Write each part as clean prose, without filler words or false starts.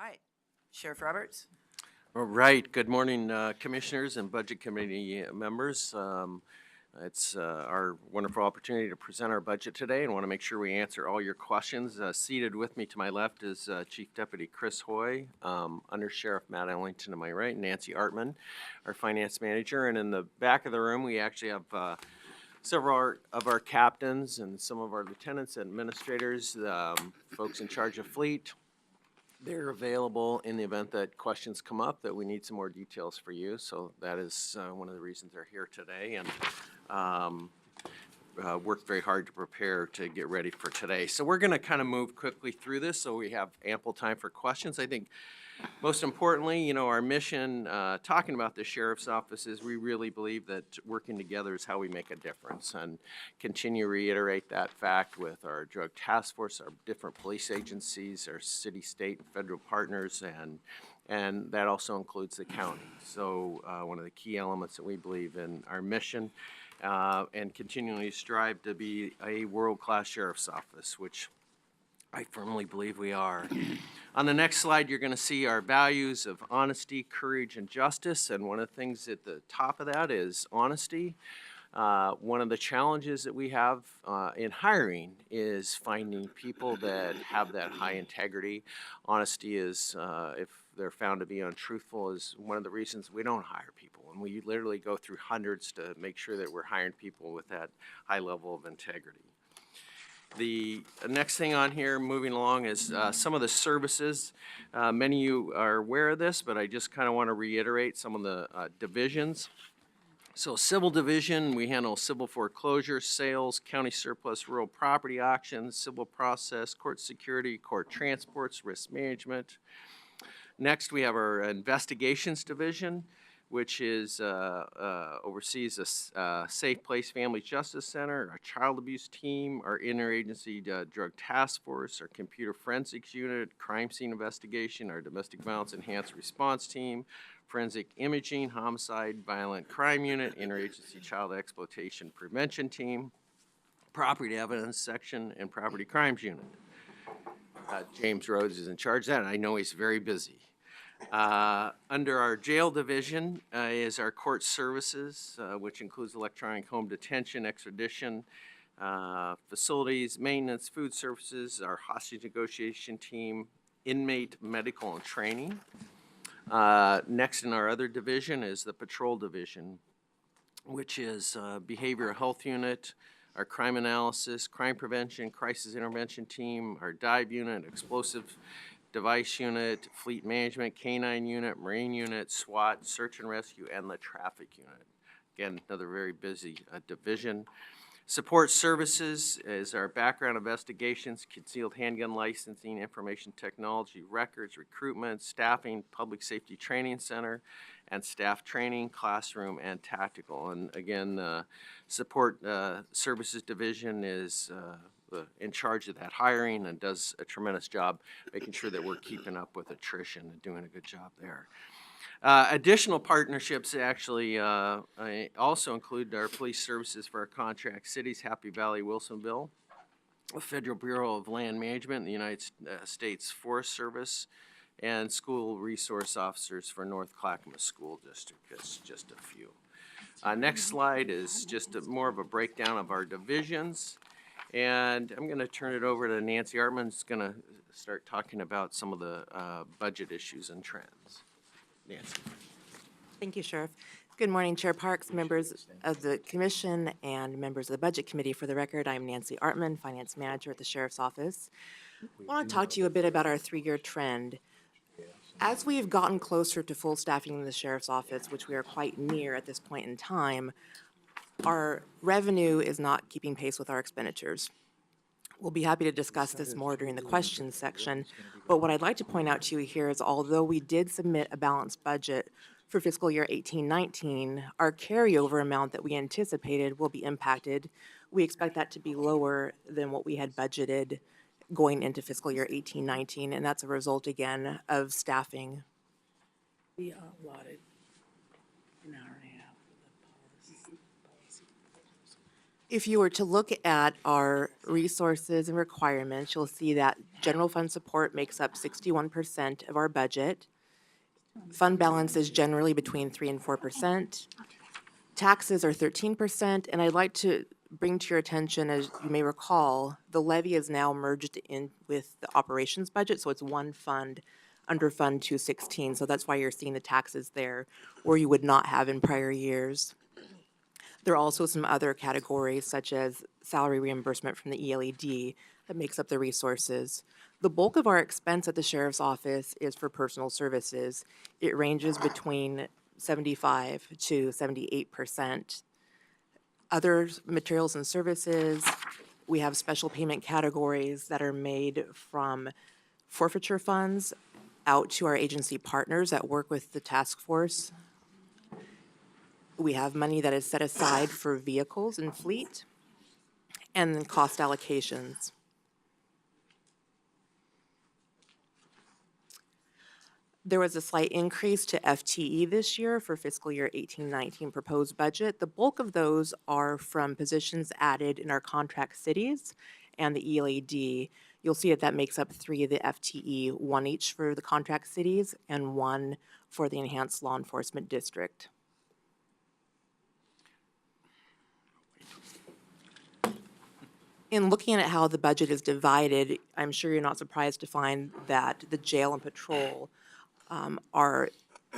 All right, Sheriff Roberts. All right. Good morning, commissioners and budget committee members. It's our wonderful opportunity to present our budget today, and want to make sure we answer all your questions. Seated with me to my left is Chief Deputy Chris Hoy, Under Sheriff Matt Ellington to my right, Nancy Artman, our finance manager, and in the back of the room we actually have several of our captains and some of our lieutenants and administrators, folks in charge of fleet. They're available in the event that questions come up that we need some more details for you. So that is one of the reasons they're here today, and worked very hard to prepare to get ready for today. So we're going to kind of move quickly through this so we have ample time for questions. I think most importantly, you know, our mission, talking about the Sheriff's Office, is we really believe that working together is how we make a difference, and continue to reiterate that fact with our drug task force, our different police agencies, our city, state, and federal partners, and that also includes the county. So one of the key elements that we believe in our mission, and continually strive to be a world-class Sheriff's Office, which I firmly believe we are. On the next slide, you're going to see our values of honesty, courage, and justice. And one of the things at the top of that is honesty. One of the challenges that we have in hiring is finding people that have that high integrity. Honesty is, if they're found to be untruthful, is one of the reasons we don't hire people. And we literally go through hundreds to make sure that we're hiring people with that high level of integrity. The next thing on here, moving along, is some of the services. Many of you are aware of this, but I just kind of want to reiterate some of the divisions. So civil division, we handle civil foreclosure, sales, county surplus, rural property auctions, civil process, court security, court transports, risk management. Next, we have our investigations division, which is oversees a Safe Place Family Justice Center, our child abuse team, our interagency drug task force, our computer forensics unit, crime scene investigation, our domestic violence enhanced response team, forensic imaging, homicide, violent crime unit, interagency child exploitation prevention team, property evidence section, and property crimes unit. James Rhodes is in charge of that. I know he's very busy. Under our jail division is our court services, which includes electronic home detention, extradition, facilities, maintenance, food services, our hostage negotiation team, inmate medical and training. Next in our other division is the patrol division, which is behavioral health unit, our crime analysis, crime prevention, crisis intervention team, our dive unit, explosive device unit, fleet management, canine unit, marine unit, SWAT, search and rescue, and the traffic unit. Again, another very busy division. Support services is our background investigations, concealed handgun licensing, information technology, records, recruitment, staffing, public safety training center, and staff training, classroom, and tactical. And again, support services division is in charge of that hiring and does a tremendous job making sure that we're keeping up with attrition and doing a good job there. Additional partnerships actually also include our police services for our contract cities, Happy Valley, Wilsonville, the Federal Bureau of Land Management, the United States Forest Service, and school resource officers for North Clackamas School District. That's just a few. Next slide is just more of a breakdown of our divisions. And I'm going to turn it over to Nancy Artman, who's going to start talking about some of the budget issues and trends. Nancy. Thank you, Sheriff. Good morning, Chair Parks, members of the Commission, and members of the Budget Committee. For the record, I'm Nancy Artman, Finance Manager at the Sheriff's Office. I want to talk to you a bit about our three-year trend. As we've gotten closer to full staffing in the Sheriff's Office, which we are quite near at this point in time, our revenue is not keeping pace with our expenditures. We'll be happy to discuss this more during the questions section, but what I'd like to point out to you here is although we did submit a balanced budget for fiscal year 18-19, our carryover amount that we anticipated will be impacted. We expect that to be lower than what we had budgeted going into fiscal year 18-19, and that's a result, again, of staffing. We allotted an hour and a half for the policy. If you were to look at our resources and requirements, you'll see that general fund support makes up 61% of our budget. Fund balance is generally between 3 and 4%. Taxes are 13%, and I'd like to bring to your attention, as you may recall, the levy is now merged in with the operations budget, so it's one fund under Fund 216, so that's why you're seeing the taxes there, where you would not have in prior years. There are also some other categories, such as salary reimbursement from the ELED, that makes up the resources. The bulk of our expense at the sheriff's office is for personal services. It ranges between 75 to 78%. Other materials and services, we have special payment categories that are made from forfeiture funds out to our agency partners that work with the task force. We have money that is set aside for vehicles and fleet, and then cost allocations. There was a slight increase to FTE this year for fiscal year 18-19 proposed budget. The bulk of those are from positions added in our contract cities and the ELAD. You'll see that makes up 3 of the FTE, 1 each for the contract cities and 1 for the enhanced law enforcement district. In looking at how the budget is divided, I'm sure you're not surprised to find that the jail and patrol are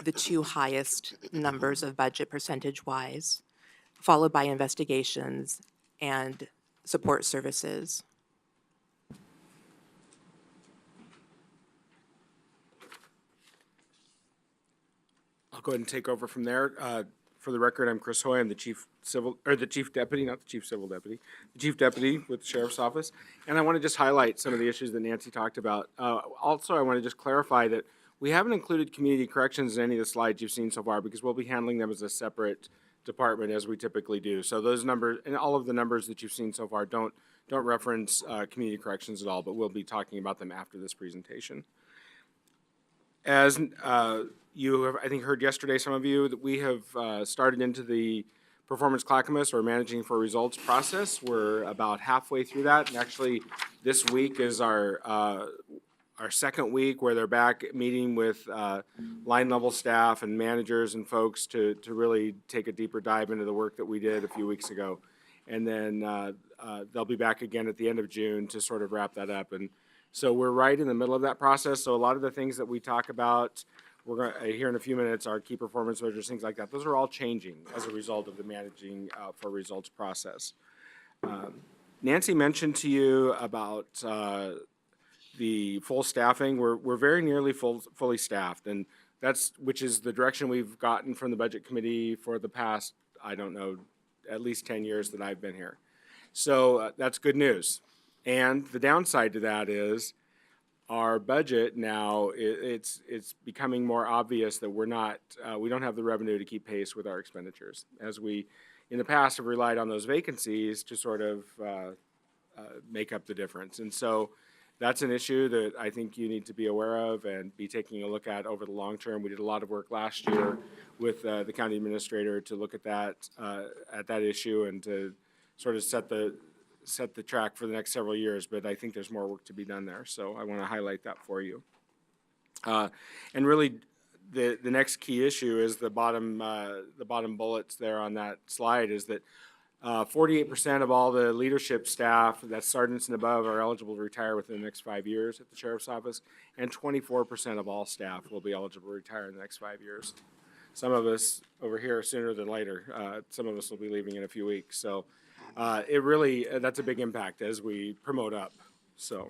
the 2 highest numbers of budget percentage-wise, followed by investigations and support services. I'll go ahead and take over from there. For the record, I'm Chris Hoy. I'm the chief deputy, not the chief civil deputy, the chief deputy with the sheriff's office. And I want to just highlight some of the issues that Nancy talked about. Also, I want to just clarify that we haven't included community corrections in any of the slides you've seen so far because we'll be handling them as a separate department as we typically do. So those numbers and all of the numbers that you've seen so far don't reference community corrections at all, but we'll be talking about them after this presentation. As you have, I think, heard yesterday, some of you, that we have started into the performance clackamas or managing for results process. We're about halfway through that, and actually this week is our second week where they're back meeting with line level staff and managers and folks to really take a deeper dive into the work that we did a few weeks ago. And then they'll be back again at the end of June to sort of wrap that up. And so we're right in the middle of that process. So a lot of the things that we talk about, we're going to hear in a few minutes, our key performance measures, things like that, those are all changing as a result of the managing for results process. Nancy mentioned to you about the full staffing. We're very nearly fully staffed, and which is the direction we've gotten from the budget committee for the past, I don't know, at least 10 years that I've been here. So that's good news. And the downside to that is our budget now, it's becoming more obvious that we don't have the revenue to keep pace with our expenditures, as we in the past have relied on those vacancies to sort of make up the difference. And so that's an issue that I think you need to be aware of and be taking a look at over the long term. We did a lot of work last year with the county administrator to look at that issue and to sort of set the track for the next several years, but I think there's more work to be done there. So I want to highlight that for you. And really, the next key issue is the bottom bullets there on that slide is that 48% of all the leadership staff, that's sergeants and above, are eligible to retire within the next 5 years at the sheriff's office, and 24% of all staff will be eligible to retire in the next 5 years. Some of us over here sooner than later. Some of us will be leaving in a few weeks. So it really, that's a big impact as we promote up. So,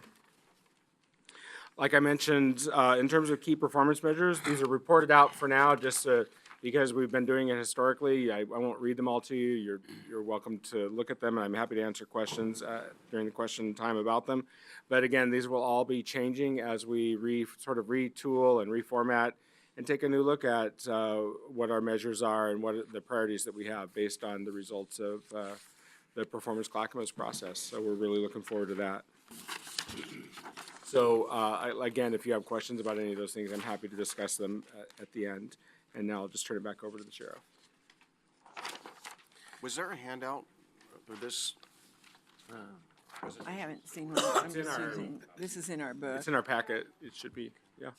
like I mentioned, in terms of key performance measures, these are reported out for now just because we've been doing it historically. I won't read them all to you. You're welcome to look at them, and I'm happy to answer questions during the question time about them. But again, these will all be changing as we sort of retool and reformat and take a new look at what our measures are and what the priorities that we have based on the results of the performance clackamas process. So we're really looking forward to that. So again, if you have questions about any of those things, I'm happy to discuss them at the end. And now I'll just turn it back over to the sheriff. Was there a handout for this? I haven't seen one. I'm in just our- using, this is in our book. It's in our packet. It should be, yeah.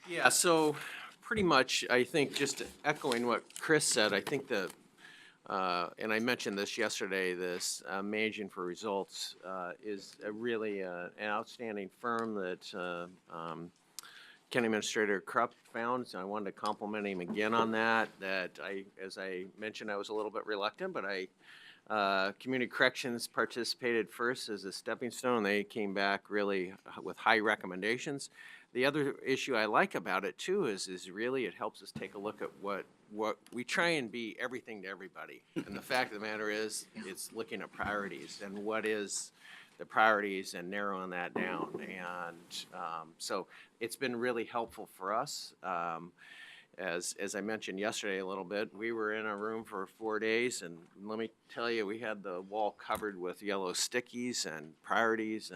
Yeah, so pretty much, I think, just echoing what Chris said, I think and I mentioned this yesterday, this Managing for Results is really an outstanding firm that County Administrator Krupp found. So I wanted to compliment him again on that, as I mentioned, I was a little bit reluctant, but Community Corrections participated first as a stepping stone. They came back really with high recommendations. The other issue I like about it too is really it helps us take a look at what we try and be everything to everybody. And the fact of the matter is, it's looking at priorities and what is the priorities and narrowing that down. And so it's been really helpful for us. As I mentioned yesterday a little bit, we were in a room for 4 days, and let me tell you, we had the wall covered with yellow stickies and priorities,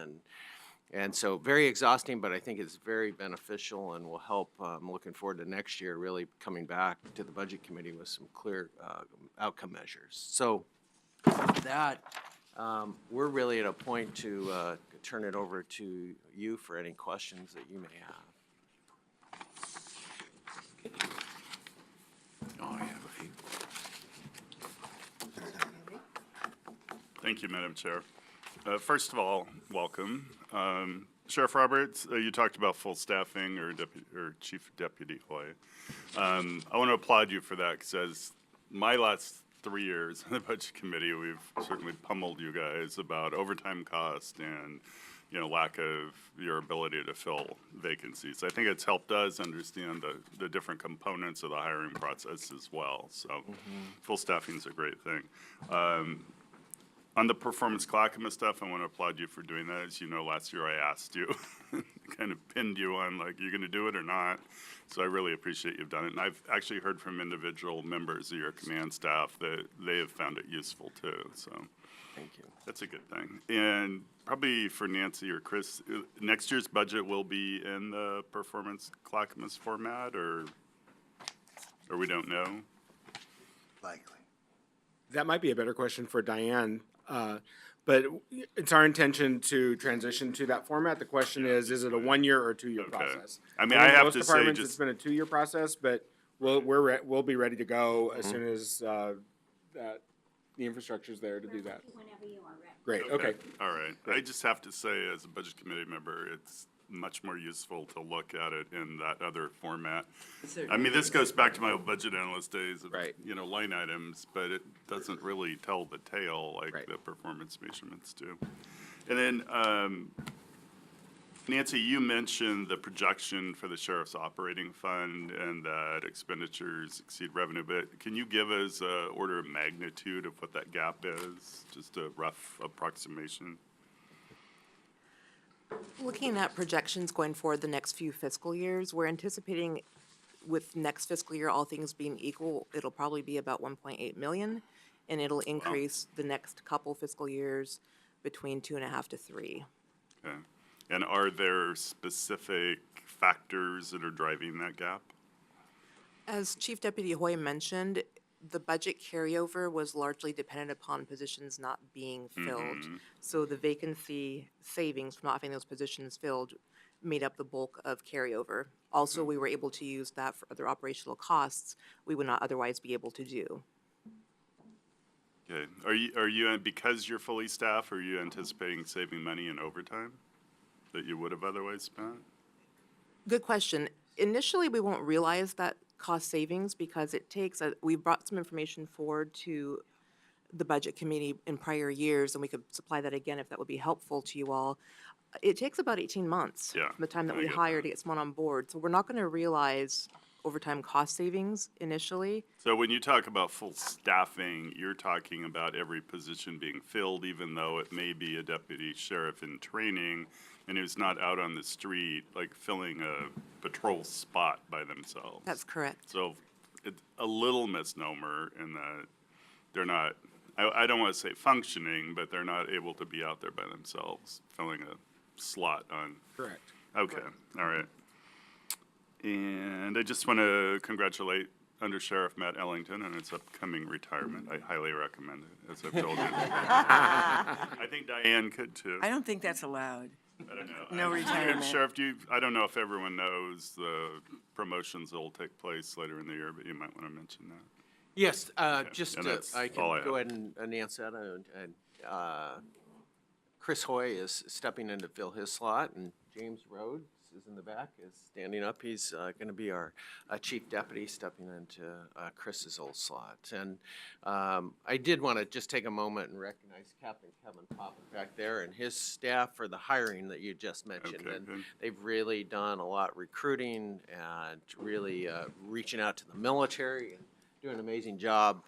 and so very exhausting, but I think it's very beneficial and will help. I'm looking forward to next year really coming back to the Budget Committee with some clear outcome measures. So that, we're really at a point to turn it over to you for any questions that you may have. Oh, I have a few. Thank you, Madam Chair. First of all, welcome. Sheriff Roberts, you talked about full staffing or Chief Deputy Hoy. I want to applaud you for that because as my last 3 years on the Budget Committee, we've certainly pummeled you guys about overtime cost and lack of your ability to fill vacancies. I think it's helped us understand the different components of the hiring process as well. So full staffing is a great thing. On the performance clackamas stuff, I want to applaud you for doing that. As you know, last year I asked you, kind of pinned you on like, you going to do it or not? So I really appreciate you've done it. And I've actually heard from individual members of your command staff that they have found it useful too. So Thank you. that's a good thing. And probably for Nancy or Chris, next year's budget will be in the performance clackamas format or we don't know? Likely. That might be a better question for Diane. But it's our intention to transition to that format. The question is it a 1 year or 2 year Okay. process? I mean, think I have most to say departments, just- it's been a 2 year process, but we'll be ready to go as soon as the infrastructure's there to do that. Whenever you are ready. Great, okay. All right. I just have to say, as a Budget Committee member, it's much more useful to look at it in that other format. I mean, this goes back to my budget analyst days of, Right. line items, but it doesn't really tell the tale like Right. the performance measurements do. And then, Nancy, you mentioned the projection for the sheriff's operating fund and that expenditures exceed revenue, but can you give us an order of magnitude of what that gap is? Just a rough approximation? Looking at projections going forward the next few fiscal years, we're anticipating with next fiscal year, all things being equal, it'll probably be about 1.8 million, and it'll increase the next couple fiscal years between 2.5 to 3. Okay. And are there specific factors that are driving that gap? As Chief Deputy Hoy mentioned, the budget carryover was largely dependent upon positions not being filled. So the vacancy savings from not having those positions filled made up the bulk of carryover. Also, we were able to use that for other operational costs we would not otherwise be able to do. Okay. Are you, because you're fully staffed, are you anticipating saving money in overtime that you would have otherwise spent? Good question. Initially, we won't realize that cost savings because it takes, we brought some information forward to the Budget Committee in prior years, and we could supply that again if that would be helpful to you all. It takes about 18 months Yeah, from the time that I we get hire that. to get someone on board. So we're not going to realize overtime cost savings initially. So when you talk about full staffing, you're talking about every position being filled, even though it may be a deputy sheriff in training and who's not out on the street, like filling a patrol spot by themselves. That's correct. So it's a little misnomer in that they're not, I don't want to say functioning, but they're not able to be out there by themselves, filling a slot on. Correct. Okay, all right. And I just want to congratulate Under Sheriff Matt Ellington and his upcoming retirement. I highly recommend it, as I've told you. I think Diane could too. I don't think that's allowed. I don't know. No retirement. Sheriff, I don't know if everyone knows the promotions that will take place later in the year, but you might want to mention that. Yes, just, and that's I all I can go have. ahead and announce that. Chris Hoy is stepping in to fill his slot, and James Rhodes is in the back, is standing up. He's going to be our chief deputy, stepping into Chris's old slot. And I did want to just take a moment and recognize Captain Kevin Poppin back there and his staff for the hiring that you just mentioned. Okay, And good. they've really done a lot recruiting and really reaching out to the military and doing an amazing job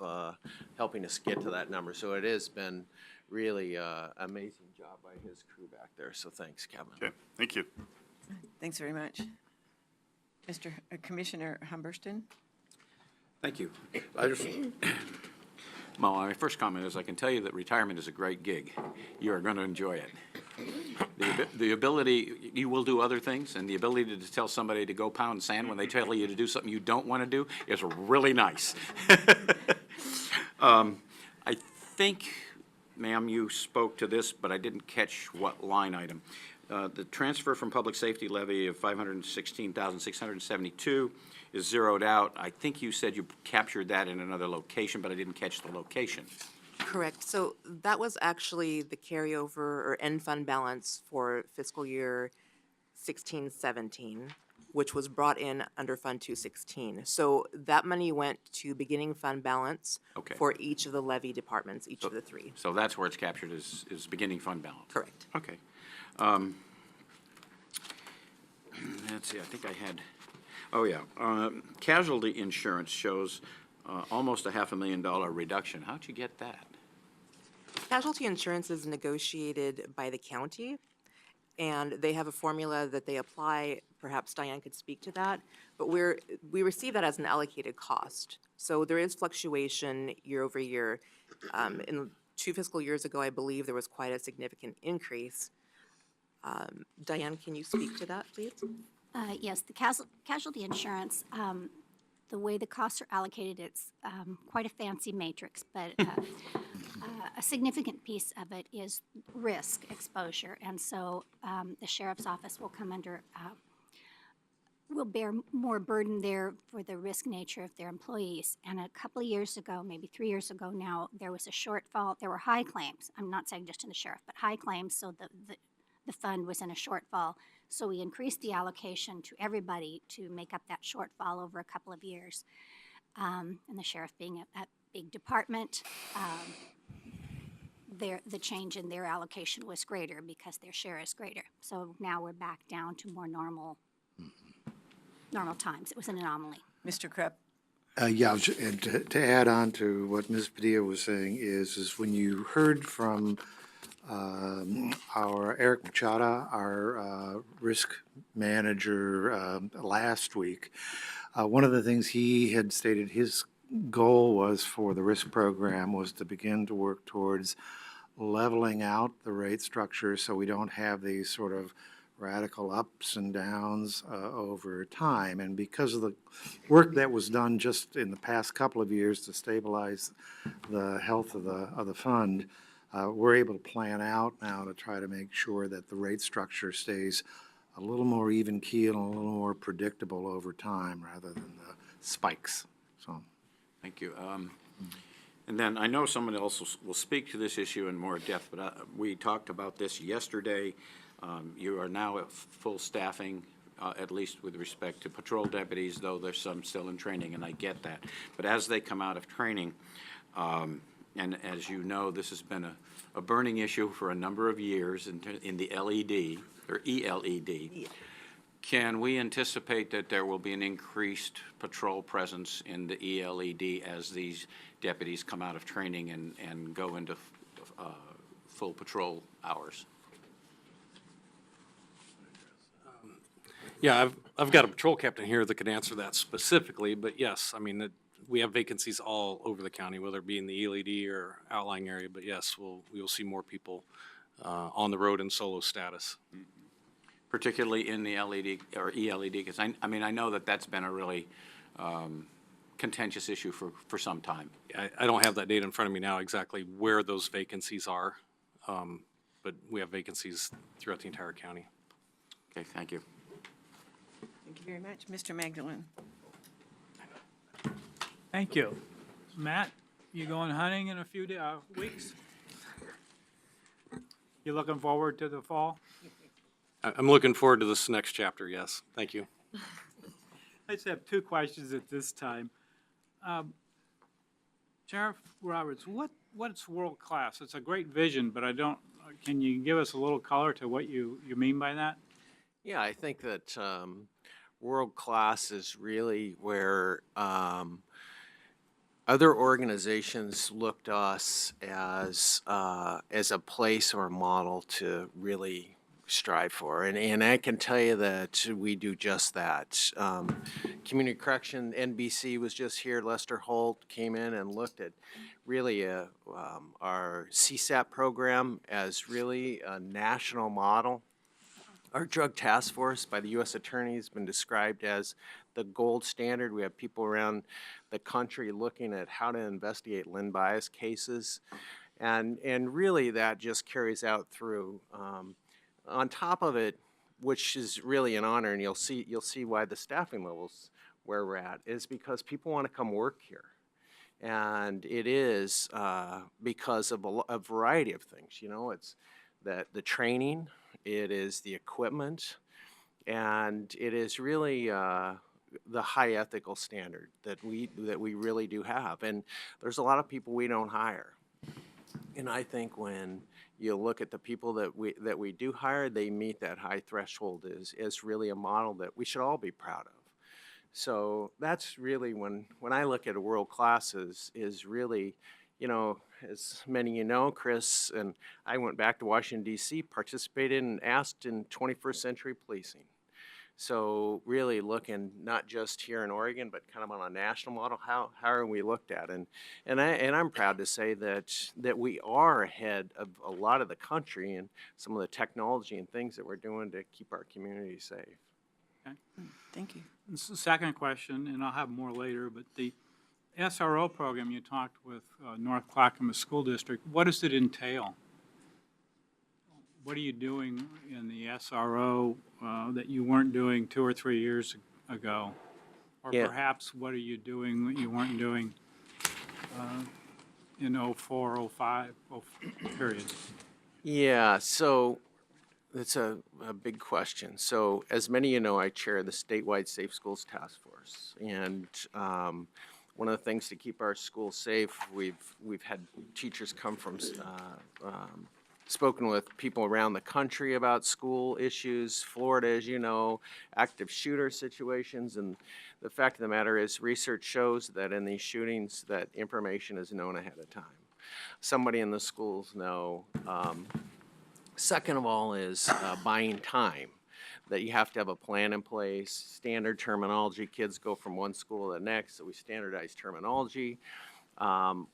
helping us get to that number. So it has been really amazing job by his crew back there. So thanks, Kevin. Okay, thank you. Thanks very much. Mr. Commissioner Humberston? Thank you. Well, my first comment is I can tell you that retirement is a great gig. You are going to enjoy it. The ability, you will do other things, and the ability to tell somebody to go pound sand when they tell you to do something you don't want to do is really nice. I think, ma'am, you spoke to this, but I didn't catch what line item. The transfer from public safety levy of $516,672 is zeroed out. I think you said you captured that in another location, but I didn't catch the location. Correct. So that was actually the carryover or end fund balance for fiscal year 16-17, which was brought in under Fund 216. So that money went to beginning fund balance Okay. for each of the levy departments, each of the three. So that's where it's captured is beginning fund balance? Correct. Okay. Let's see, I think I had, oh yeah, casualty insurance shows almost a $500,000 reduction. How'd you get that? Casualty insurance is negotiated by the county, and they have a formula that they apply. Perhaps Diane could speak to that, but we receive that as an allocated cost. So there is fluctuation year over year. In 2 fiscal years ago, I believe there was quite a significant increase. Diane, can you speak to that, please? Yes, the casualty insurance, the way the costs are allocated, it's quite a fancy matrix, but a significant piece of it is risk exposure. And so the sheriff's office will come under, will bear more burden there for the risk nature of their employees. And a couple of years ago, maybe 3 years ago now, there was a shortfall. There were high claims. I'm not saying just in the sheriff, but high claims, so the fund was in a shortfall. So we increased the allocation to everybody to make up that shortfall over a couple of years. And the sheriff being a big department, the change in their allocation was greater because their share is greater. So now we're back down to more normal times. It was an anomaly. Mr. Krepp? Yeah, and to add on to what Ms. Padilla was saying is when you heard from our Eric Machada, our risk manager, last week, one of the things he had stated his goal was for the risk program was to begin to work towards leveling out the rate structure so we don't have these sort of radical ups and downs over time. And because of the work that was done just in the past couple of years to stabilize the health of the fund, we're able to plan out now to try to make sure that the rate structure stays a little more even keel and a little more predictable over time rather than the spikes. So, Thank you. And then I know someone else will speak to this issue in more depth, but we talked about this yesterday. You are now at full staffing, at least with respect to patrol deputies, though there's some still in training, and I get that. But as they come out of training, and as you know, this has been a burning issue for a number of years in the LED, or ELED. Yeah. Can we anticipate that there will be an increased patrol presence in the ELED as these deputies come out of training and go into full patrol hours? Yeah, I've got a patrol captain here that could answer that specifically, but yes, I mean, we have vacancies all over the county, whether it be in the LED or outlying area, but yes, we will see more people on the road in solo status. Particularly in the LED or ELED, because I mean, I know that that's been a really contentious issue for some time. I don't have that data in front of me now exactly where those vacancies are, but we have vacancies throughout the entire county. Okay, thank you. Thank you very much. Mr. Magdalene. Thank you. Matt, you going hunting in a few weeks? You looking forward to the fall? I'm looking forward to this next chapter, yes. Thank you. I just have two questions at this time. Sheriff Roberts, what's world-class? It's a great vision, but can you give us a little color to what you mean by that? Yeah, I think that world class is really where other organizations look to us as a place or a model to really strive for, and I can tell you that we do just that. Community Correction, NBC was just here. Lester Holt came in and looked at really our CSAP program as really a national model. Our drug task force by the U.S. Attorney has been described as the gold standard. We have people around the country looking at how to investigate Lynn bias cases. And really that just carries out through. On top of it, which is really an honor, and you'll see why the staffing levels where we're at, is because people want to come work here. And it is because of a variety of things. You know, it's that the training, it is the equipment, and it is really the high ethical standard that we really do have. And there's a lot of people we don't hire. And I think when you look at the people that we do hire, they meet that high threshold is really a model that we should all be proud of. So that's really when I look at a world class is really, you know, as many you know, Chris and I went back to Washington, D.C., participated and asked in 21st century policing. So really looking not just here in Oregon, but kind of on a national model, how are we looked at? And I'm proud to say that we are ahead of a lot of the country and some of the technology and things that we're doing to keep our community safe. Okay. Thank you. This is the second question, and I'll have more later, but the SRO program you talked with North Clackamas School District, what does it entail? What are you doing in the SRO that you weren't doing 2 or 3 years ago? Or Yeah. perhaps what are you doing that you weren't doing in 04, 05 period? Yeah, so that's a big question. So as many of you know, I chair the statewide Safe Schools Task Force. And one of the things to keep our schools safe, we've had teachers come from spoken with people around the country about school issues, Florida, as you know, active shooter situations, and the fact of the matter is research shows that in these shootings that information is known ahead of time. Somebody in the schools know. Second of all is buying time, that you have to have a plan in place, standard terminology. Kids go from one school to the next, so we standardize terminology.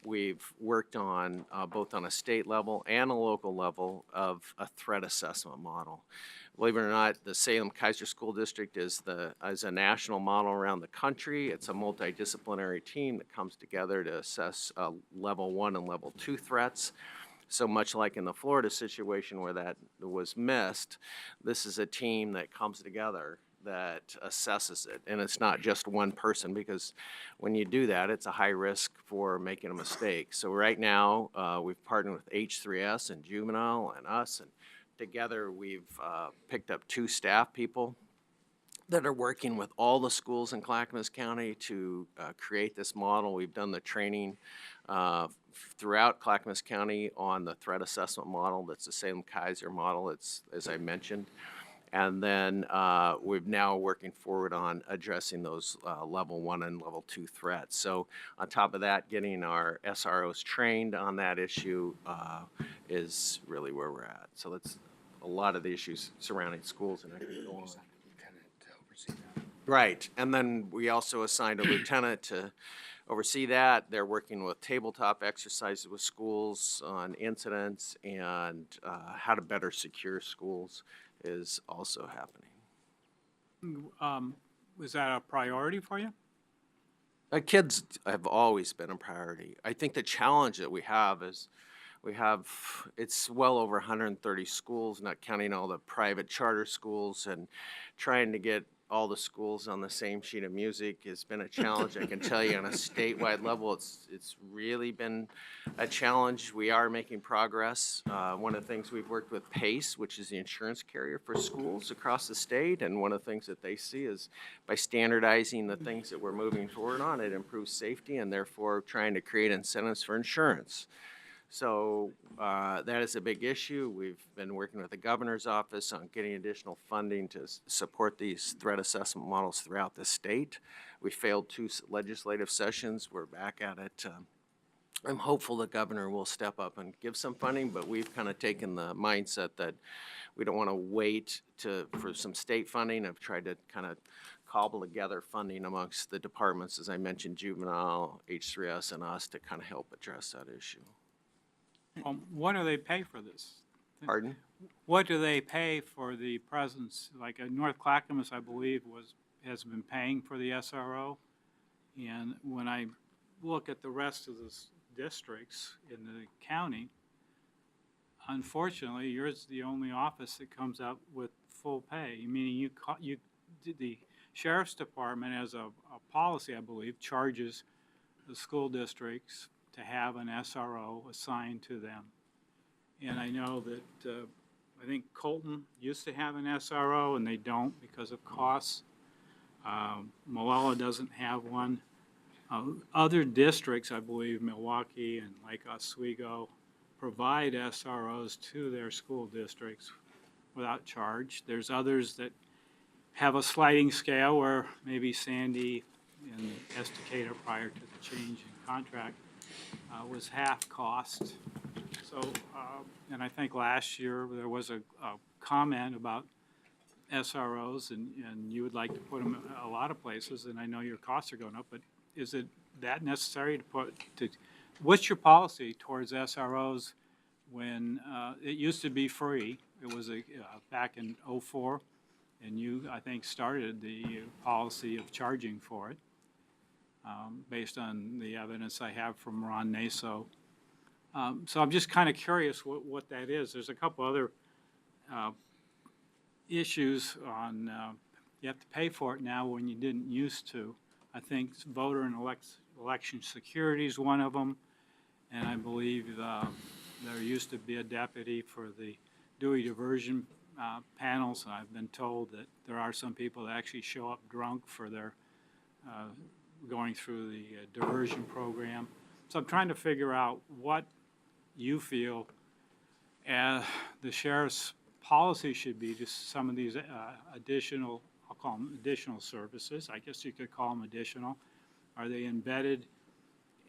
We've worked on both on a state level and a local level of a threat assessment model. Believe it or not, the Salem-Keizer School District is a national model around the country. It's a multidisciplinary team that comes together to assess level 1 and level 2 threats. So much like in the Florida situation where that was missed, this is a team that comes together that assesses it. And it's not just one person, because when you do that, it's a high risk for making a mistake. So right now, we've partnered with H3S and Juvenile and us, and together we've picked up 2 staff people that are working with all the schools in Clackamas County to create this model. We've done the training throughout Clackamas County on the threat assessment model. That's the Salem-Keizer model, it's, as I mentioned. And then we're now working forward on addressing those level 1 and level 2 threats. So on top of that, getting our SROs trained on that issue is really where we're at. So that's a lot of the issues surrounding schools, and I can go on. Right, and then we also assigned a lieutenant to oversee that. They're working with tabletop exercises with schools on incidents and how to better secure schools is also happening. Was that a priority for you? Kids have always been a priority. I think the challenge that we have is it's well over 130 schools, not counting all the private charter schools, and trying to get all the schools on the same sheet of music has been a challenge. I can tell you on a statewide level, it's really been a challenge. We are making progress. One of the things we've worked with PACE, which is the insurance carrier for schools across the state, and one of the things that they see is by standardizing the things that we're moving forward on, it improves safety and therefore trying to create incentives for insurance. So that is a big issue. We've been working with the governor's office on getting additional funding to support these threat assessment models throughout the state. We failed 2 legislative sessions. We're back at it. I'm hopeful the governor will step up and give some funding, but we've kind of taken the mindset that we don't want to wait for some state funding. I've tried to kind of cobble together funding amongst the departments, as I mentioned, juvenile, H3S, and us to kind of help address that issue. What do they pay for this? Pardon? What do they pay for the presence? Like North Clackamas, I believe, has been paying for the SRO. And when I look at the rest of the districts in the county, unfortunately, yours the only office that comes up with full pay. Meaning the sheriff's department, as a policy, I believe, charges the school districts to have an SRO assigned to them. And I know that I think Colton used to have an SRO and they don't because of costs. Malala doesn't have one. Other districts, I believe Milwaukee and Lake Oswego, provide SROs to their school districts without charge. There's others that have a sliding scale where maybe Sandy and Estacada prior to the change in contract was half cost. So, and I think last year there was a comment about SROs and you would like to put them in a lot of places, and I know your costs are going up, but is it that necessary what's your policy towards SROs when it used to be free? It was back in '04, and you, I think, started the policy of charging for it. Based on the evidence I have from Ron Naso. So I'm just kind of curious what that is. There's a couple other issues on, you have to pay for it now when you didn't used to. I think voter and election security is one of them. And I believe there used to be a deputy for the Dewey diversion panels. And I've been told that there are some people that actually show up drunk for their going through the diversion program. So I'm trying to figure out what you feel the sheriff's policy should be to some of these additional, I'll call them additional services. I guess you could call them additional. Are they embedded?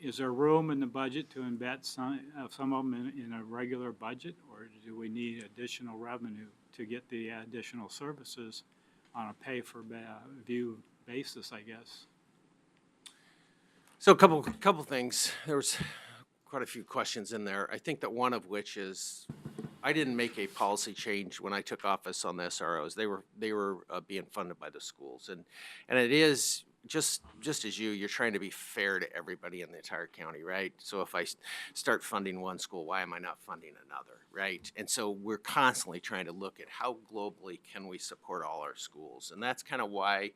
Is there room in the budget to embed some of them in a regular budget, or do we need additional revenue to get the additional services on a pay-for-view basis, I guess? So a couple things. There was quite a few questions in there. I think that one of which is I didn't make a policy change when I took office on the SROs. They were being funded by the schools, and it is just as you're trying to be fair to everybody in the entire county, right? So if I start funding one school, why am I not funding another, right? And so we're constantly trying to look at how globally can we support all our schools, and that's kind of why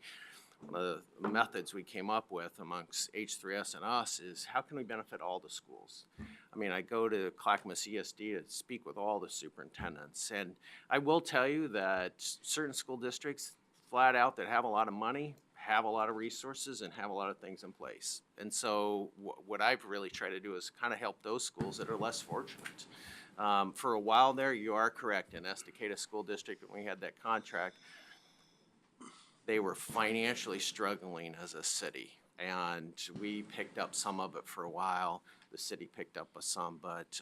one of the methods we came up with amongst H3S and us is how can we benefit all the schools? I mean, I go to Clackamas ESD to speak with all the superintendents, and I will tell you that certain school districts flat out that have a lot of money, have a lot of resources, and have a lot of things in place. And so what I've really tried to do is kind of help those schools that are less fortunate. For a while there, you are correct, in Estacada School District, when we had that contract, they were financially struggling as a city, and we picked up some of it for a while. The city picked up some, but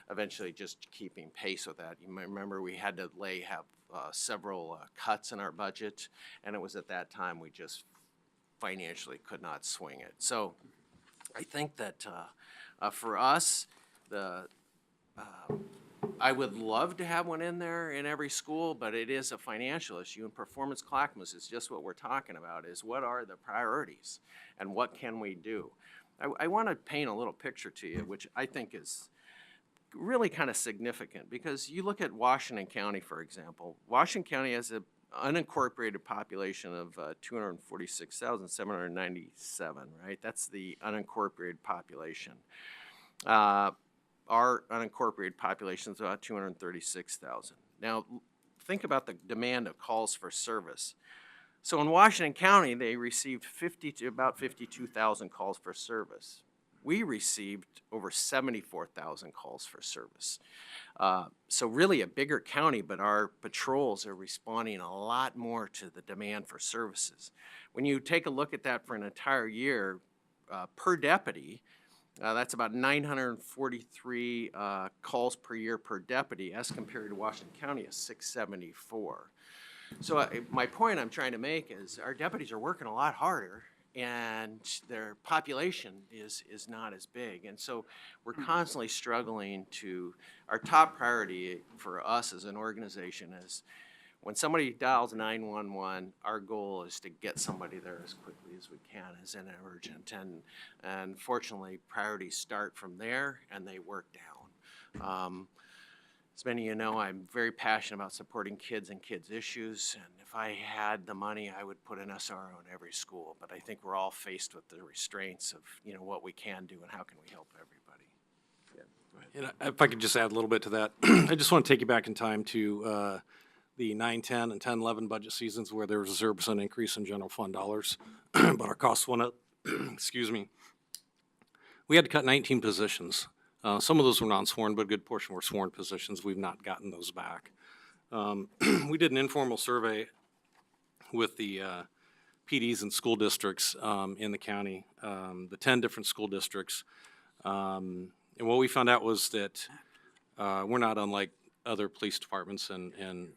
eventually just keeping pace with that. You might remember we had to have several cuts in our budget, and it was at that time we just financially could not swing it. So I think that for us, I would love to have one in there in every school, but it is a financial issue, and Performance Clackamas is just what we're talking about, is what are the priorities and what can we do? I want to paint a little picture to you, which I think is really kind of significant, because you look at Washington County, for example. Washington County has an unincorporated population of 246,797, right? That's the unincorporated population. Our unincorporated population is about 236,000. Now, think about the demand of calls for service. So in Washington County, they received about 52,000 calls for service. We received over 74,000 calls for service. So really a bigger county, but our patrols are responding a lot more to the demand for services. When you take a look at that for an entire year, per deputy, that's about 943 calls per year per deputy, as compared to Washington County of 674. So my point I'm trying to make is our deputies are working a lot harder, and their population is not as big. And so we're constantly struggling to, our top priority for us as an organization is when somebody dials 911, our goal is to get somebody there as quickly as we can as an urgent. And fortunately, priorities start from there and they work down. As many of you know, I'm very passionate about supporting kids and kids' issues, and if I had the money, I would put an SRO in every school. But I think we're all faced with the restraints of, you know, what we can do and how can we help everybody. And if I could just add a little bit to that, I just want to take you back in time to the 9-10 and 10-11 budget seasons where there was a 0% increase in general fund dollars, but our costs went up. Excuse me. We had to cut 19 positions. Some of those were non-sworn, but a good portion were sworn positions. We've not gotten those back. We did an informal survey with the PDs and school districts in the county, the 10 different school districts. And what we found out was that we're not unlike other police departments and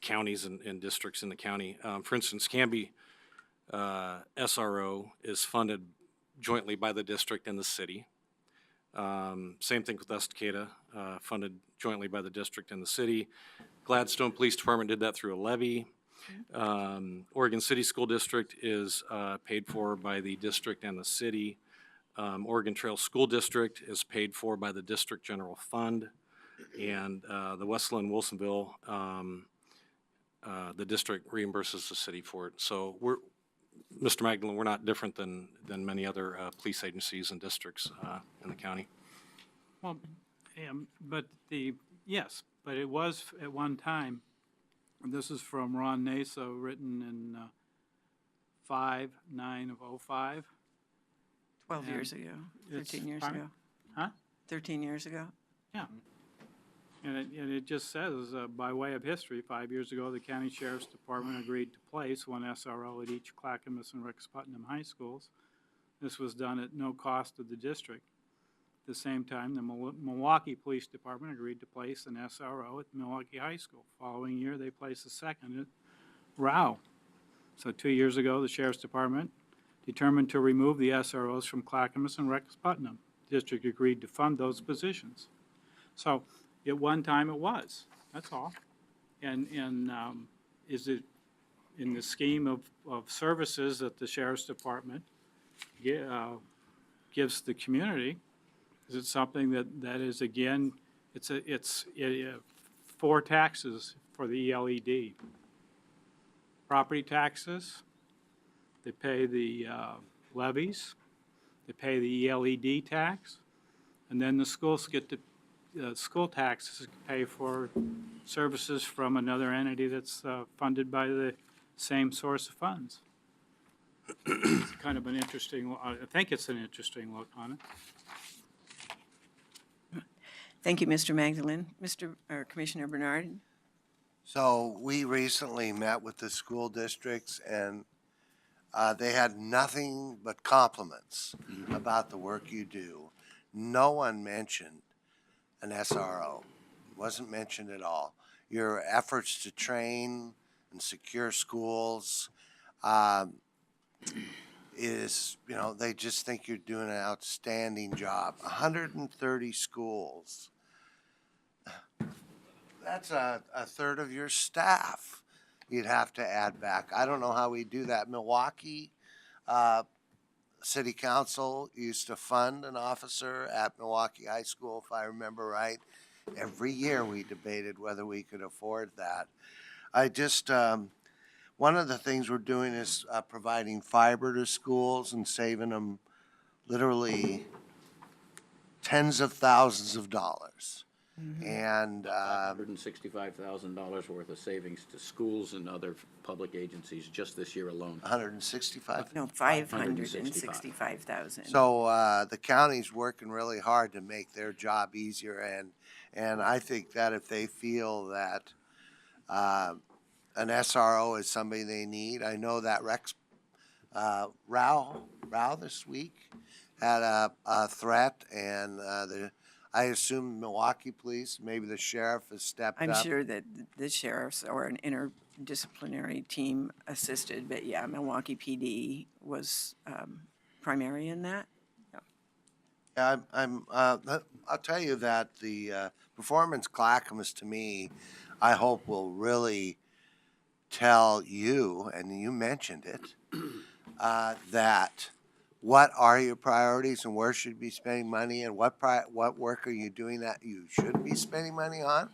counties and districts in the county. For instance, Canby SRO is funded jointly by the district and the city. Same thing with Estacada, funded jointly by the district and the city. Gladstone Police Department did that through a levy. Oregon City School District is paid for by the district and the city. Oregon Trail School District is paid for by the district general fund. And the Westland Wilsonville, the district reimburses the city for it. So we're, Mr. Magdalene, we're not different than many other police agencies and districts in the county. Well, yes, but it was at one time, and this is from Ron Nasa, written in 5/9/05. 12 years ago, 13 years ago. Huh? 13 years ago. Yeah. And it just says, by way of history, 5 years ago, the County Sheriff's Department agreed to place one SRO at each Clackamas and Rex Putnam high schools. This was done at no cost to the district. At the same time, the Milwaukee Police Department agreed to place an SRO at Milwaukee High School. Following year, they placed a second at Rao. So 2 years ago, the Sheriff's Department determined to remove the SROs from Clackamas and Rex Putnam. The district agreed to fund those positions. So at one time it was, that's all. And is it in the scheme of services that the Sheriff's Department gives the community? Is it something that is, again, it's for taxes for the ELED? Property taxes, they pay the levies, they pay the ELED tax, and then the schools get the school taxes pay for services from another entity that's funded by the same source of funds. It's kind of an interesting, I think it's an interesting look on it. Thank you, Mr. Magdalene. Commissioner Bernard? So we recently met with the school districts, and they had nothing but compliments about the work you do. No one mentioned an SRO. It wasn't mentioned at all. Your efforts to train and secure schools is, you know, they just think you're doing an outstanding job. 130 schools That's a third of your staff you'd have to add back. I don't know how we do that. Milwaukee, City Council used to fund an officer at Milwaukee High School, if I remember right. Every year we debated whether we could afford that. I just, one of the things we're doing is providing fiber to schools and saving them literally tens of thousands of dollars. And $165,000 worth of savings to schools and other public agencies just this year alone. 165. No, 565,000. So the county's working really hard to make their job easier, and I think that if they feel that an SRO is somebody they need, I know that Rex Rao this week had a threat, and I assume Milwaukee Police, maybe the sheriff has stepped up. I'm sure that the sheriffs or an interdisciplinary team assisted, but yeah, Milwaukee PD was primary in that. I'll tell you that the performance Clackamas to me, I hope will really tell you, and you mentioned it, that what are your priorities and where should you be spending money, and what work are you doing that you should be spending money on?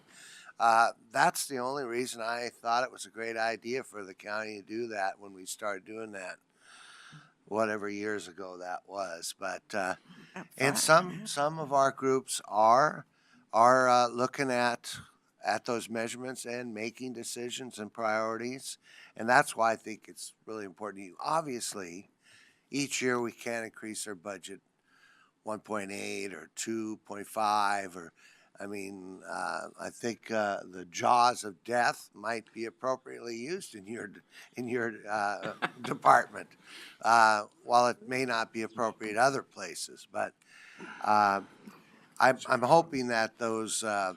That's the only reason I thought it was a great idea for the county to do that when we started doing that, whatever years ago that was. But and some of our groups are looking at those measurements and making decisions and priorities, and that's why I think it's really important to you. Obviously, each year we can't increase our budget 1.8 or 2.5 or, I mean, I think the jaws of death might be appropriately used in your department, while it may not be appropriate other places. But I'm hoping that that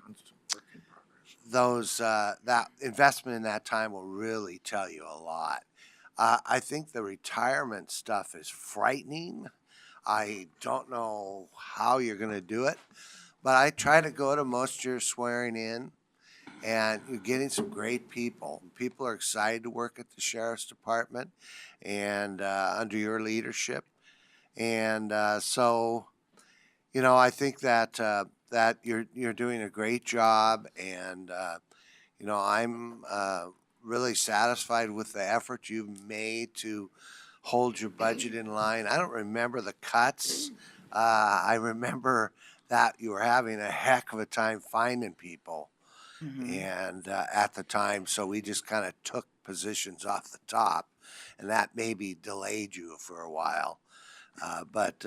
investment in that time will really tell you a lot. I think the retirement stuff is frightening. I don't know how you're going to do it, but I try to go to most of your swearing in, and you're getting some great people. People are excited to work at the sheriff's department and under your leadership. And so, you know, I think that that you're doing a great job, and you know, I'm really satisfied with the effort you've made to hold your budget in line. I don't remember the cuts. I remember that you were having a heck of a time finding people, and at the time, so we just kind of took positions off the top, and that maybe delayed you for a while. But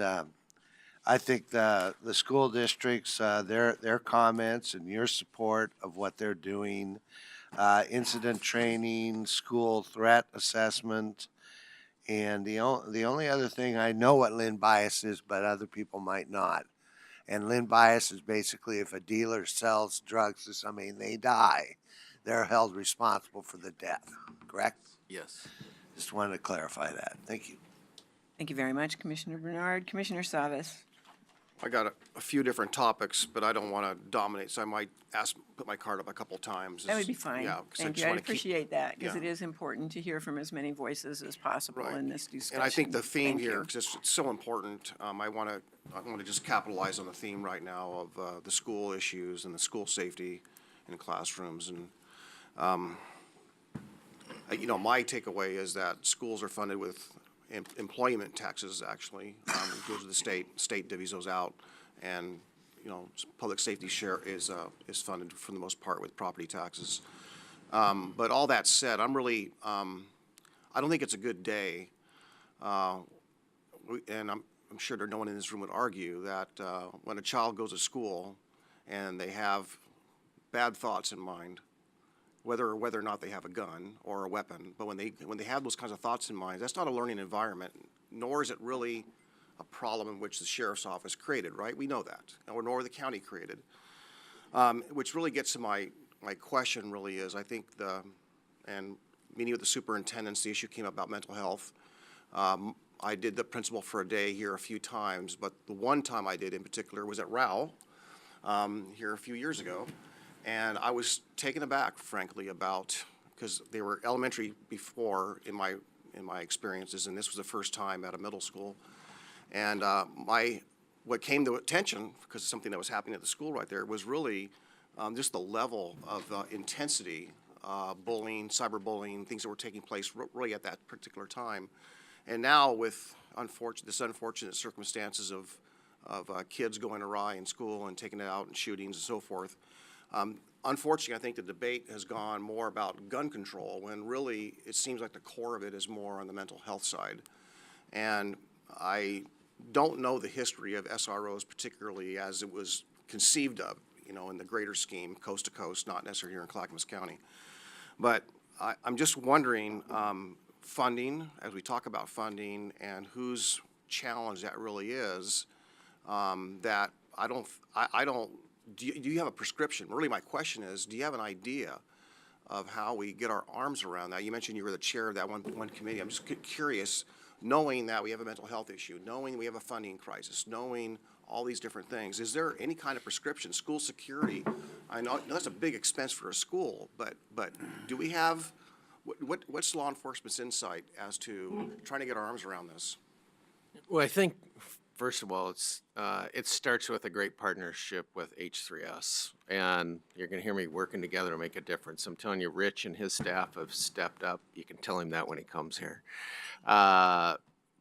I think the school districts, their comments and your support of what they're doing, incident training, school threat assessment, and the only other thing, I know what Lynn bias is, but other people might not. And Lynn bias is basically if a dealer sells drugs to somebody and they die, they're held responsible for the death, correct? Yes. Just wanted to clarify that. Thank you. Thank you very much, Commissioner Bernard. Commissioner Savas. I got a few different topics, but I don't want to dominate, so I might put my card up a couple times. That would be fine. Yeah, 'cause I Thank just you. I wanna keep- appreciate that, because yeah. it is important to hear from as many voices as possible Right. in this discussion. And I think the theme Thank you. here, because it's so important, I want to just capitalize on the theme right now of the school issues and the school safety in classrooms. And, you know, my takeaway is that schools are funded with employment taxes, actually. It goes to the state divvies those out. And, you know, public safety share is funded for the most part with property taxes. But all that said, I'm really, I don't think it's a good day. And I'm sure no one in this room would argue that when a child goes to school and they have bad thoughts in mind, whether or not they have a gun or a weapon, but when they have those kinds of thoughts in mind, that's not a learning environment, nor is it really a problem in which the sheriff's office created, right? We know that, nor the county created. Which really gets to my question really is, I think and meeting with the superintendents, the issue came up about mental health. I did the principal for a day here a few times, but the one time I did in particular was at Rao here a few years ago. And I was taken aback, frankly, about, because they were elementary before in my experiences, and this was the first time at a middle school. And what came to attention, because of something that was happening at the school right there, was really just the level of intensity, bullying, cyberbullying, things that were taking place really at that particular time. And now with this unfortunate circumstances of kids going awry in school and taking it out in shootings and so forth, unfortunately, I think the debate has gone more about gun control when really it seems like the core of it is more on the mental health side. And I don't know the history of SROs particularly as it was conceived of, in the greater scheme, coast to coast, not necessarily here in Clackamas County. But I'm just wondering, funding, as we talk about funding and whose challenge that really is, that do you have a prescription? Really, my question is, do you have an idea of how we get our arms around that? You mentioned you were the chair of that one committee. I'm just curious, knowing that we have a mental health issue, knowing we have a funding crisis, knowing all these different things, is there any kind of prescription? School security, I know that's a big expense for a school, but do we have, what's law enforcement's insight as to trying to get our arms around this? Well, I think, first of all, it starts with a great partnership with H3S, and you're going to hear me working together to make a difference. I'm telling you, Rich and his staff have stepped up. You can tell him that when he comes here.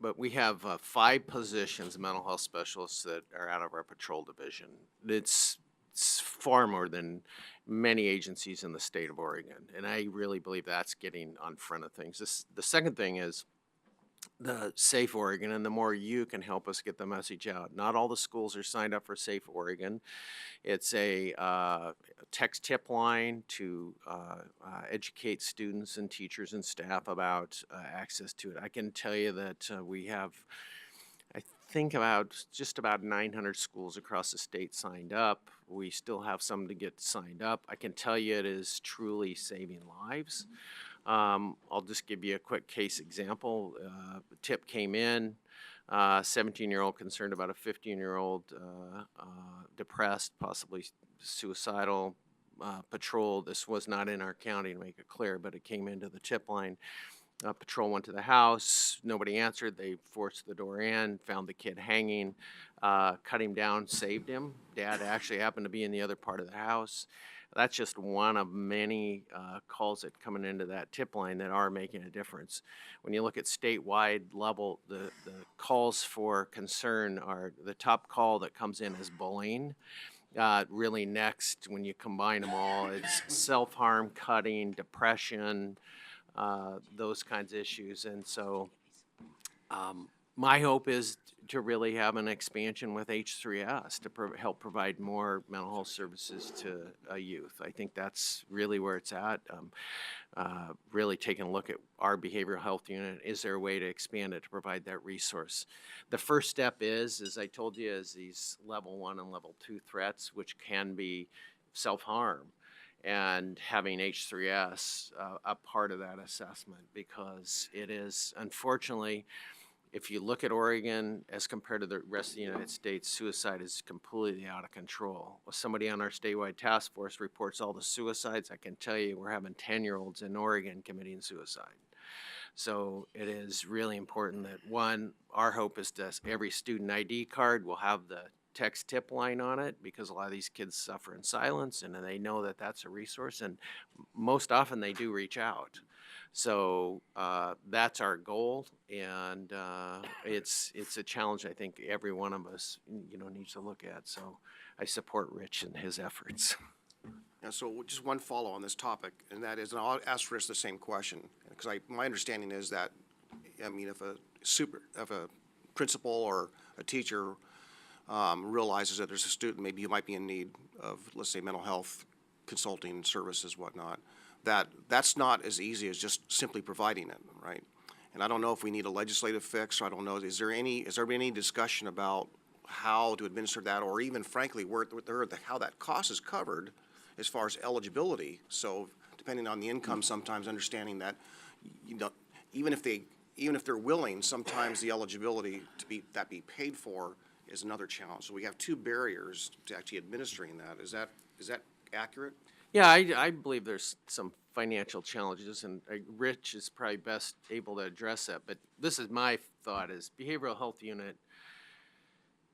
But we have 5 positions, mental health specialists, that are out of our patrol division. It's far more than many agencies in the state of Oregon, and I really believe that's getting on front of things. The second thing is the Safe Oregon, and the more you can help us get the message out. Not all the schools are signed up for Safe Oregon. It's a text tip line to educate students and teachers and staff about access to it. I can tell you that we have, I think, just about 900 schools across the state signed up. We still have some to get signed up. I can tell you it is truly saving lives. I'll just give you a quick case example. A tip came in, 17-year-old concerned about a 15-year-old depressed, possibly suicidal, patrol. This was not in our county, to make it clear, but it came into the tip line. Patrol went to the house. Nobody answered. They forced the door in, found the kid hanging, cut him down, saved him. Dad actually happened to be in the other part of the house. That's just one of many calls that coming into that tip line that are making a difference. When you look at statewide level, the calls for concern are, the top call that comes in is bullying. Really next, when you combine them all, it's self-harm, cutting, depression, those kinds of issues. And so my hope is to really have an expansion with H3S to help provide more mental health services to youth. I think that's really where it's at. Really taking a look at our behavioral health unit. Is there a way to expand it to provide that resource? The first step is, as I told you, is these level 1 and level 2 threats, which can be self-harm, and having H3S a part of that assessment, because it is, unfortunately, if you look at Oregon as compared to the rest of the United States, suicide is completely out of control. Well, somebody on our statewide task force reports all the suicides. I can tell you we're having 10-year-olds in Oregon committing suicide. So it is really important that, one, our hope is that every student ID card will have the text tip line on it, because a lot of these kids suffer in silence, and they know that that's a resource, and most often they do reach out. So that's our goal, and it's a challenge I think every one of us needs to look at. So I support Rich and his efforts. And so just one follow on this topic, and that is, and I'll ask Rich the same question, because my understanding is that, I mean, if a principal or a teacher realizes that there's a student, maybe you might be in need of, let's say, mental health consulting services, whatnot, that's not as easy as just simply providing it, right? And I don't know if we need a legislative fix, or I don't know, has there been any discussion about how to administer that, or even frankly, how that cost is covered as far as eligibility? So depending on the income, sometimes understanding that, even if they're willing, sometimes the eligibility to be paid for is another challenge. So we have 2 barriers to actually administering that. Is that accurate? Yeah, I believe there's some financial challenges, and Rich is probably best able to address that. But this is my thought: is behavioral health unit.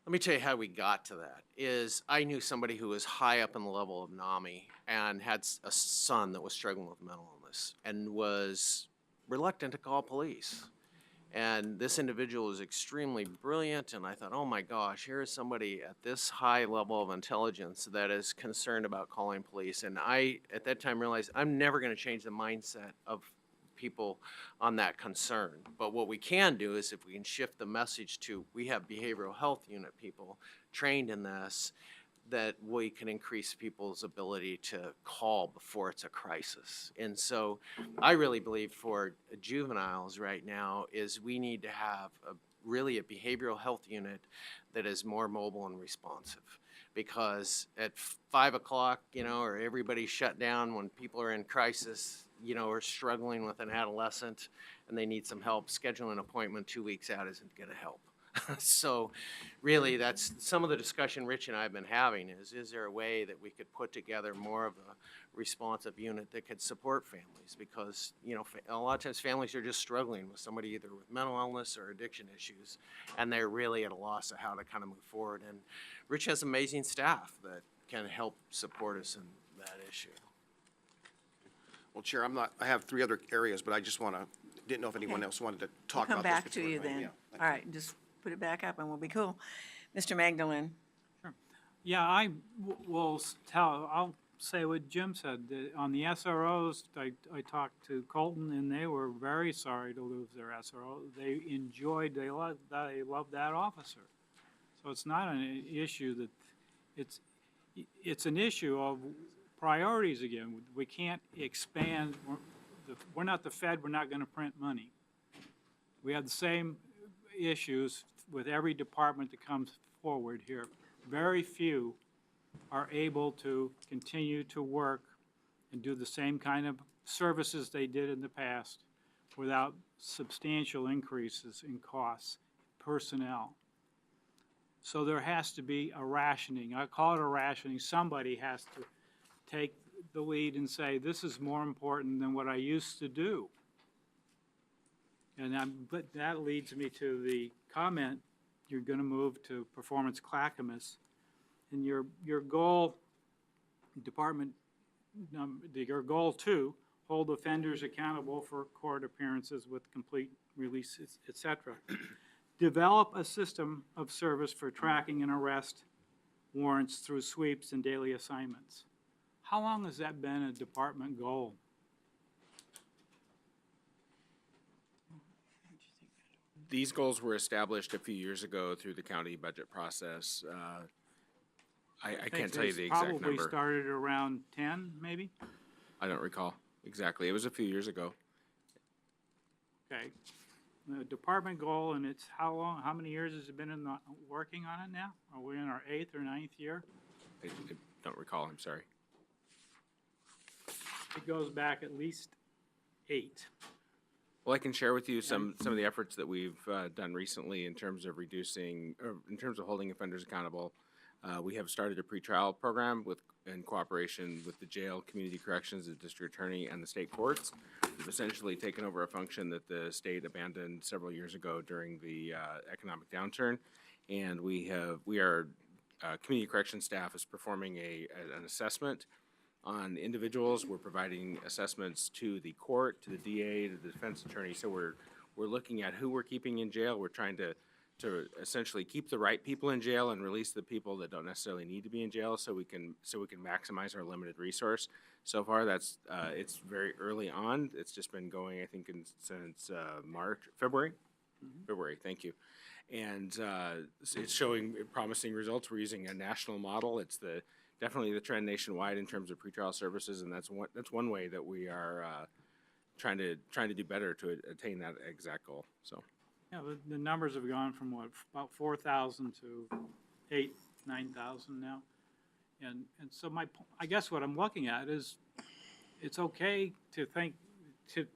Let me tell you how we got to that. Is I knew somebody who was high up in the level of NAMI and had a son that was struggling with mental illness and was reluctant to call police. And this individual was extremely brilliant, and I thought, oh my gosh, here is somebody at this high level of intelligence that is concerned about calling police. And I, at that time, realized I'm never going to change the mindset of people on that concern. But what we can do is if we can shift the message to, we have behavioral health unit people trained in this, that we can increase people's ability to call before it's a crisis. And so I really believe for juveniles right now is we need to have really a behavioral health unit that is more mobile and responsive. Because at 5 o'clock, or everybody's shut down when people are in crisis, or struggling with an adolescent and they need some help, scheduling an appointment 2 weeks out isn't going to help. So really, that's some of the discussion Rich and I have been having is there a way that we could put together more of a responsive unit that could support families? Because, a lot of times families are just struggling with somebody either with mental illness or addiction issues, and they're really at a loss of how to kind of move forward. And Rich has amazing staff that can help support us in that issue. Well, Chair, I have 3 other areas, but I just didn't know if anyone else wanted to talk Come about this. back to particular you one. then. Yeah. All right, just put it back up and we'll be cool. Mr. Magdalene? Yeah, I'll say what Jim said. On the SROs, I talked to Colton, and they were very sorry to lose their SRO. They loved that officer. So it's not an issue that, it's an issue of priorities again. We can't expand, we're not the Fed, we're not going to print money. We have the same issues with every department that comes forward here. Very few are able to continue to work and do the same kind of services they did in the past without substantial increases in costs, personnel. So there has to be a rationing. I call it a rationing. Somebody has to take the lead and say, this is more important than what I used to do. But that leads me to the comment, you're going to move to performance clackamas. And your goal, your goal 2, hold offenders accountable for court appearances with complete releases, etc. Develop a system of service for tracking and arrest warrants through sweeps and daily assignments. How long has that been a department goal? These goals were established a few years ago through the county budget process. I can't tell you the exact number. Probably started around 10, maybe? I don't recall exactly. It was a few years ago. Okay. The department goal, and it's how long, how many years has it been working on it now? Are we in our 8th or 9th year? I don't recall, I'm sorry. It goes back at least 8. Well, I can share with you some of the efforts that we've done recently in terms of holding offenders accountable. We have started a pretrial program in cooperation with the jail, community corrections, the district attorney, and the state courts. We've essentially taken over a function that the state abandoned several years ago during the economic downturn, and community corrections staff is performing an assessment on individuals. We're providing assessments to the court, to the DA, to the defense attorney. So we're looking at who we're keeping in jail. We're trying to essentially keep the right people in jail and release the people that don't necessarily need to be in jail, so we can maximize our limited resource. So far, it's very early on. It's just been going, I think, since February. February, thank you. And it's showing promising results. We're using a national model. It's definitely the trend nationwide in terms of pretrial services, and that's one way that we are trying to do better to attain that exact goal. So. Yeah, the numbers have gone from about 4,000 to 8,000, 9,000 now. And so I guess what I'm looking at is it's okay to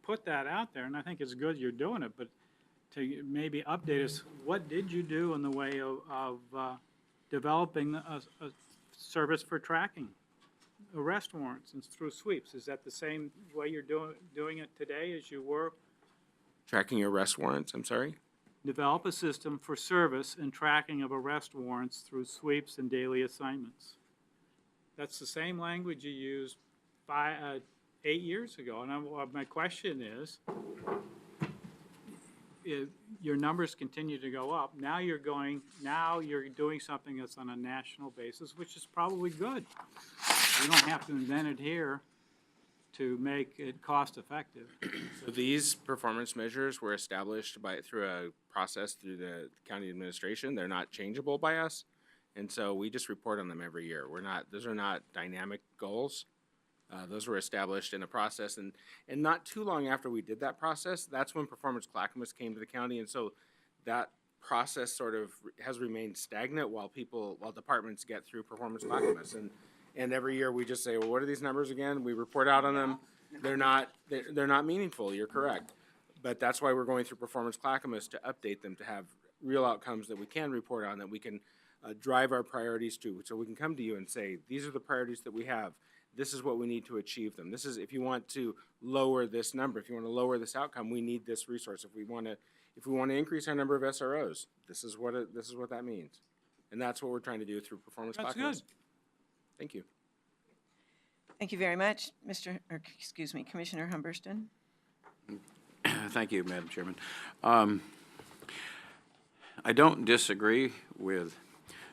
put that out there, and I think it's good you're doing it, but to maybe update us, what did you do in the way of developing a service for tracking arrest warrants and through sweeps. Is that the same way you're doing it today as you were? Tracking arrest warrants, I'm sorry? Develop a system for service and tracking of arrest warrants through sweeps and daily assignments. That's the same language you used 8 years ago. And my question is, if your numbers continue to go up, now you're doing something that's on a national basis, which is probably good. We don't have to invent it here to make it cost effective. So these performance measures were established through a process through the county administration. They're not changeable by us. And so we just report on them every year. Those are not dynamic goals. Those were established in a process, and not too long after we did that process, that's when Performance Clackamas came to the county, and so that process sort of has remained stagnant while departments get through Performance Clackamas, and every year we just say, well, what are these numbers again? We report out on them. They're not meaningful. You're correct, but that's why we're going through Performance Clackamas to update them, to have real outcomes that we can report on, that we can drive our priorities to, so we can come to you and say, these are the priorities that we have. This is what we need to achieve them. This is, if you want to lower this number, if you want to lower this outcome, we need this resource. If we want to increase our number of SROs, this is what that means. And that's what we're trying to do through Performance That's Clackamas. good. Thank you. Thank you very much, Commissioner Humberston. Thank you, Madam Chairman. I don't disagree with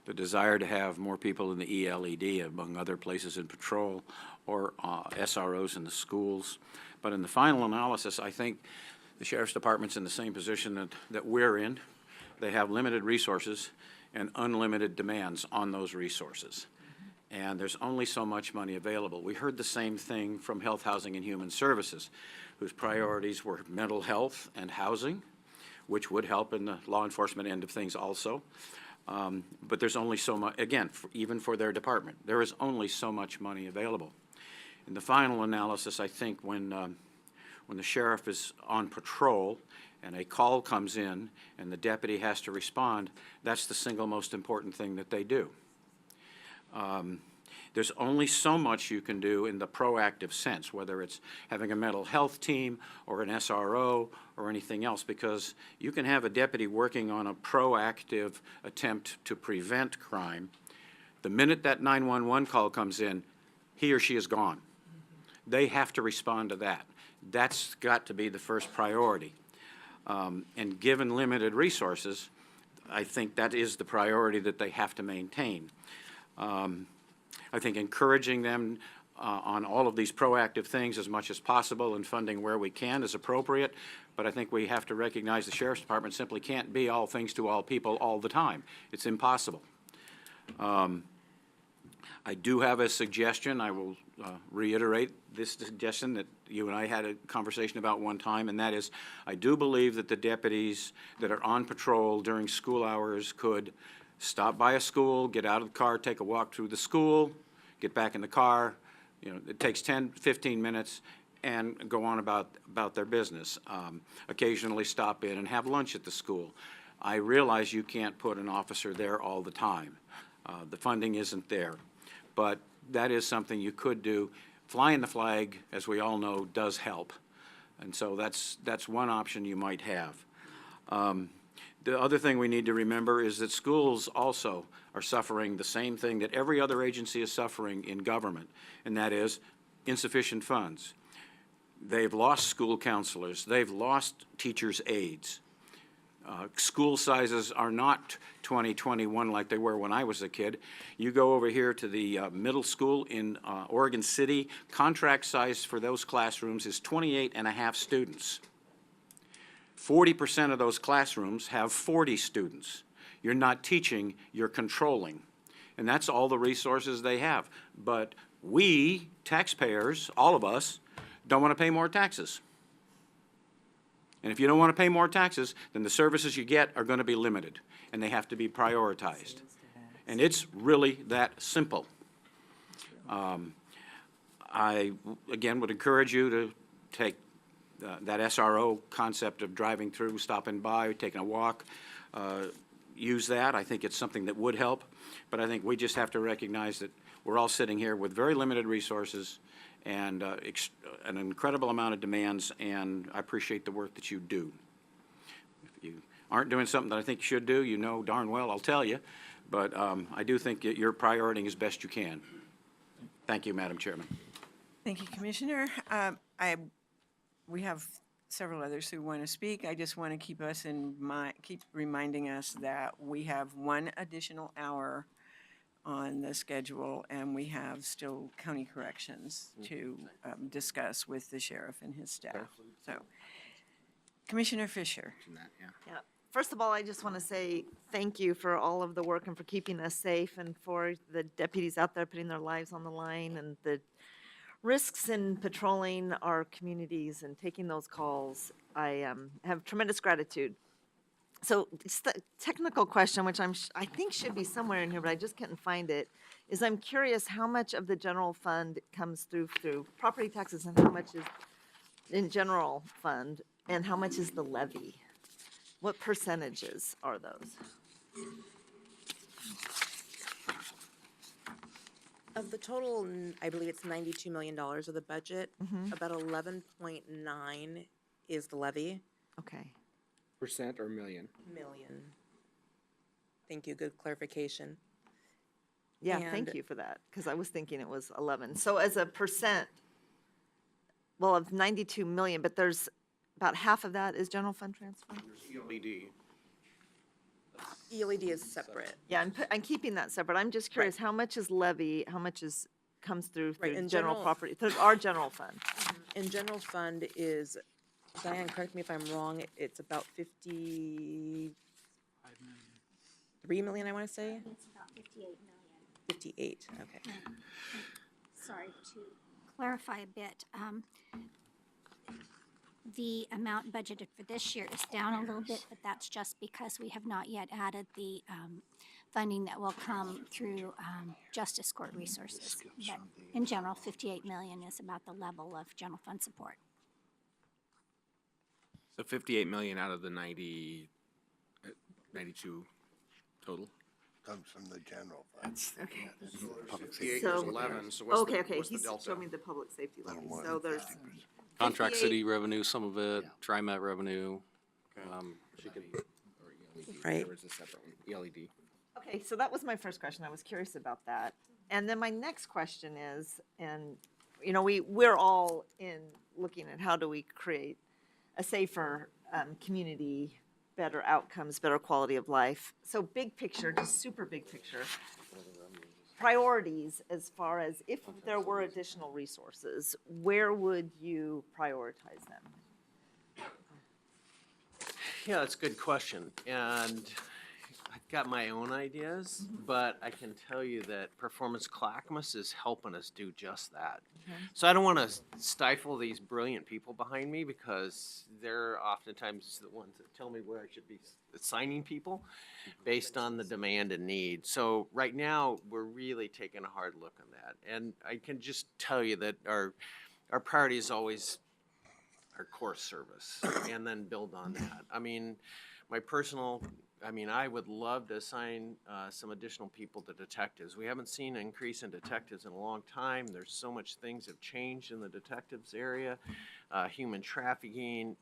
the desire to have more people in the ELED, among other places in patrol, or SROs in the schools. But in the final analysis, I think the Sheriff's Department's in the same position that we're in. They have limited resources and unlimited demands on those resources. And there's only so much money available. We heard the same thing from Health, Housing, and Human Services, whose priorities were mental health and housing, which would help in the law enforcement end of things also. But there's only so much, again, even for their department, there is only so much money available. In the final analysis, I think when the sheriff is on patrol and a call comes in and the deputy has to respond, that's the single most important thing that they do. There's only so much you can do in the proactive sense, whether it's having a mental health team or an SRO or anything else, because you can have a deputy working on a proactive attempt to prevent crime. The minute that 911 call comes in, he or she is gone. They have to respond to that. That's got to be the first priority. And given limited resources, I think that is the priority that they have to maintain. I think encouraging them on all of these proactive things as much as possible and funding where we can is appropriate, but I think we have to recognize the Sheriff's Department simply can't be all things to all people all the time. It's impossible. I do have a suggestion. I will reiterate this suggestion that you and I had a conversation about one time, and that is I do believe that the deputies that are on patrol during school hours could stop by a school, get out of the car, take a walk through the school, get back in the car. You know, it takes 10, 15 minutes and go on about their business. Occasionally stop in and have lunch at the school. I realize you can't put an officer there all the time. The funding isn't there. But that is something you could do. Flying the flag, as we all know, does help. And so that's one option you might have. The other thing we need to remember is that schools also are suffering the same thing that every other agency is suffering in government, and that is insufficient funds. They've lost school counselors. They've lost teachers' aides. School sizes are not 2021 like they were when I was a kid. You go over here to the middle school in Oregon City, contract size for those classrooms is 28 and a half students. 40% of those classrooms have 40 students. You're not teaching, you're controlling. And that's all the resources they have. But we, taxpayers, all of us, don't want to pay more taxes. And if you don't want to pay more taxes, then the services you get are going to be limited, and they have to be prioritized. And it's really that simple. I, again, would encourage you to take that SRO concept of driving through, stopping by, taking a walk, use that. I think it's something that would help, but I think we just have to recognize that we're all sitting here with very limited resources and an incredible amount of demands, and I appreciate the work that you do. If you aren't doing something that I think you should do, you know darn well I'll tell you, but I do think that you're prioritizing as best you can. Thank you, Madam Chairman. Thank you, Commissioner. We have several others who want to speak. I just want to keep us in mind, keep reminding us that we have one additional hour on the schedule, and we have still county corrections to discuss with the sheriff and his staff. So, Commissioner Fisher. Yeah. First of all, I just want to say thank you for all of the work and for keeping us safe and for the deputies out there putting their lives on the line and the risks in patrolling our communities and taking those calls. I have tremendous gratitude. So it's the technical question, which I think should be somewhere in here, but I just couldn't find it, is I'm curious how much of the general fund comes through property taxes and how much is in general fund and how much is the levy? What percentages are those? Of the total, I believe it's $92 million of the budget. About 11.9 is the levy. Okay. Percent or million? Million. Thank you, good clarification. Yeah, thank And- you for that, because I was thinking it was 11. So as a percent, well, of 92 million, but there's about half of that is general fund transfer? ELED. ELED is separate. Yeah, I'm keeping that separate. I'm just curious, how much is levy, how much comes through Right, in general general- property, through our general fund? And general fund is, Diane, correct me if I'm wrong, it's about 53 million, I want to say? It's about 58 million. 58, okay. Sorry, to clarify a bit, the amount budgeted for this year is down a little bit, but that's just because we have not yet added the funding that will come through justice court resources. But in general, 58 million is about the level of general fund support. So 58 million out of the 92 total? Comes from the general fund. Public safety. 58 So- is 11, so what's Okay, the, okay, what's the he's delta? showing me the public safety levy, more so than there's. 50%. Contract 58 city revenue, some of it, TriMet revenue. She could, Right. There was a separate one, ELED. Okay, so that was my first question. I was curious about that. And then my next question is, and, you know, we're all in looking at how do we create a safer community, better outcomes, better quality of life. So big picture, just super big picture, priorities as far as if there were additional resources, where would you prioritize them? Yeah, that's a good question, and I've got my own ideas, but I can tell you that Performance Clackamas is helping us do just that. So I don't want to stifle these brilliant people behind me because they're oftentimes the ones that tell me where I should be assigning people based on the demand and need. So right now, we're really taking a hard look on that, and I can just tell you that our priority is always our core service and then build on that. I mean, I would love to assign some additional people to detectives. We haven't seen an increase in detectives in a long time. There's so much things have changed in the detectives area, human trafficking.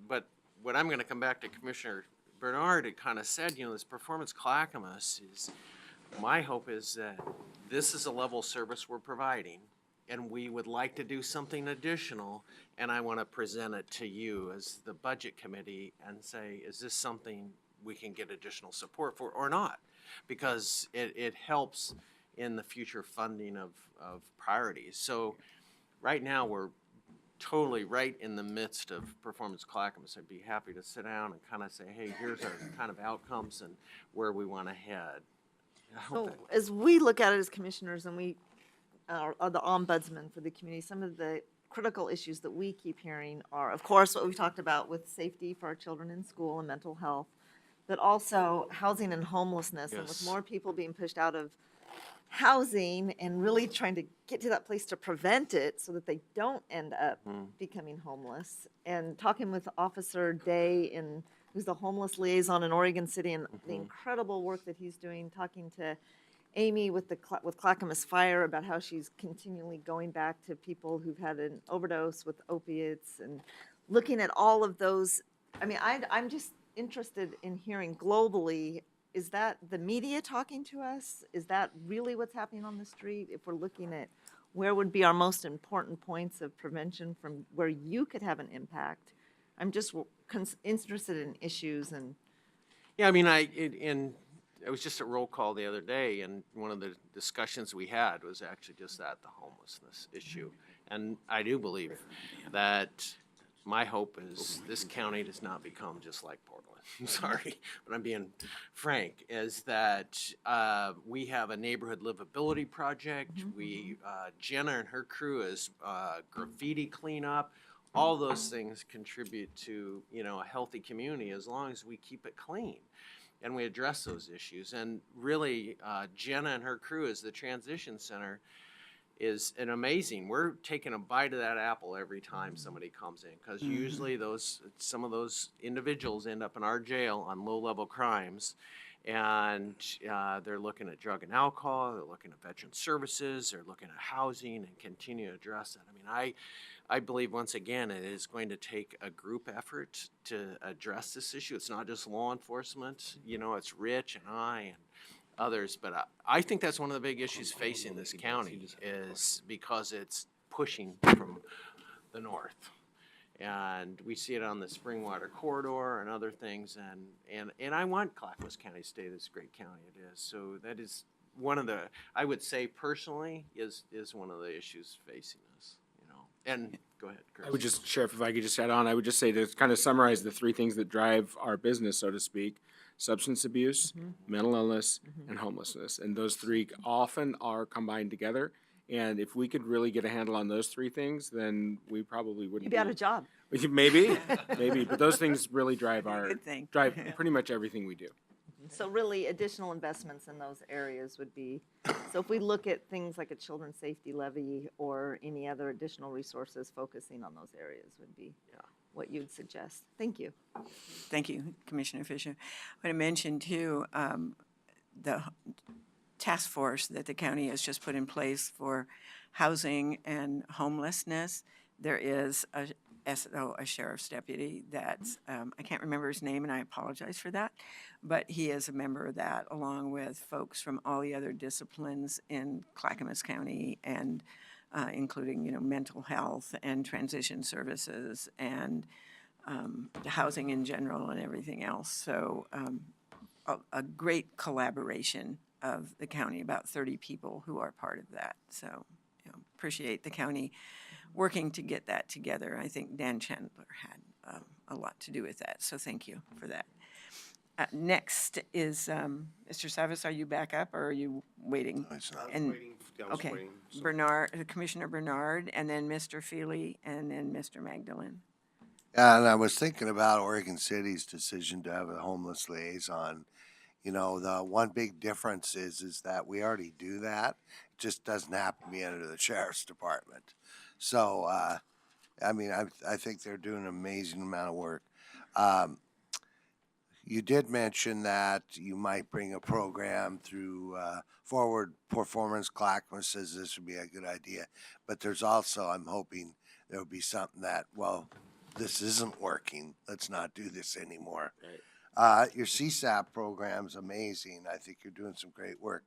But what I'm going to come back to Commissioner Bernard had kind of said, you know, this Performance Clackamas is, my hope is that this is a level service we're providing, and we would like to do something additional, and I want to present it to you as the Budget Committee and say, is this something we can get additional support for or not? Because it helps in the future funding of priorities. So right now, we're totally right in the midst of Performance Clackamas. I'd be happy to sit down and kind of say, hey, here's our kind of outcomes and where we want to head. I hope So that- as we look at it as commissioners and we are the ombudsman for the community, some of the critical issues that we keep hearing are, of course, what we talked about with safety for our children in school and mental health, but also housing and homelessness. And with Yes. more people being pushed out of housing and really trying to get to that place to prevent it so that they don't end up becoming homeless. And talking with Officer Day, who's the homeless liaison in Oregon City, and the incredible work that he's doing, talking to Amy with with Clackamas Fire about how she's continually going back to people who've had an overdose with opiates and looking at all of those. I mean, I'm just interested in hearing globally, is that the media talking to us? Is that really what's happening on the street? If we're looking at where would be our most important points of prevention from where you could have an impact? I'm just interested in issues and. Yeah, I mean, I was just at roll call the other day, and one of the discussions we had was actually just that, the homelessness issue. And I do believe that my hope is this county does not become just like Portland. I'm sorry, but I'm being frank, is that we have a neighborhood livability project. We, Jenna and her crew is graffiti cleanup. All those things contribute to, a healthy community as long as we keep it clean and we address those issues. And really, Jenna and her crew as the transition center is an amazing. We're taking a bite of that apple every time somebody comes in, because usually some of those individuals end up in our jail on low-level crimes, and they're looking at drug and alcohol, they're looking at veteran services, they're looking at housing, and continue to address that. I mean, I believe, once again, it is going to take a group effort to address this issue. It's not just law enforcement, it's Rich and I and others, but I think that's one of the big issues facing this county, is because it's pushing from the north. And we see it on the Springwater corridor and other things, and I want Clackamas County to stay this great county it is. So that is one of the, I would say personally, is one of the issues facing us. And go ahead, Chris. I would just, Sheriff, if I could just add on, I would just say to kind of summarize the three things that drive our business, so to speak: substance abuse, mental illness, and homelessness. And those three often are combined together. And if we could really get a handle on those three things, then we probably wouldn't You'd be out of job. Maybe, but those things really drive Good thing. drive pretty much everything we do. So really, additional investments in those areas would be, so if we look at things like a children's safety levy or any other additional resources, focusing on those areas would be what you'd suggest. Thank you. Thank you, Commissioner Fisher. I want to mention too, the task force that the county has just put in place for housing and homelessness. There is a sheriff's deputy that's, I can't remember his name and I apologize for that, but he is a member of that, along with folks from all the other disciplines in Clackamas County, and including, mental health and transition services and housing in general and everything else. So a great collaboration of the county, about 30 people who are part of that. So appreciate the county working to get that together. I think Dan Chandler had a lot to do with that, so thank you for that. Next is, Mr. Savas, are you back up or are you waiting? No, it's not. And, okay, Bernard, Commissioner Bernard, and then Mr. Feely, and then Mr. Magdalene. And I was thinking about Oregon City's decision to have a homeless liaison. The one big difference is that we already do that. It just doesn't happen to be under the sheriff's department. So, I mean, I think they're doing an amazing amount of work. You did mention that you might bring a program through Forward Performance. Clackamas says this would be a good idea. But there's also, I'm hoping there will be something that, well, this isn't working. Let's not do this anymore. Right. Your CSAP program's amazing. I think you're doing some great work.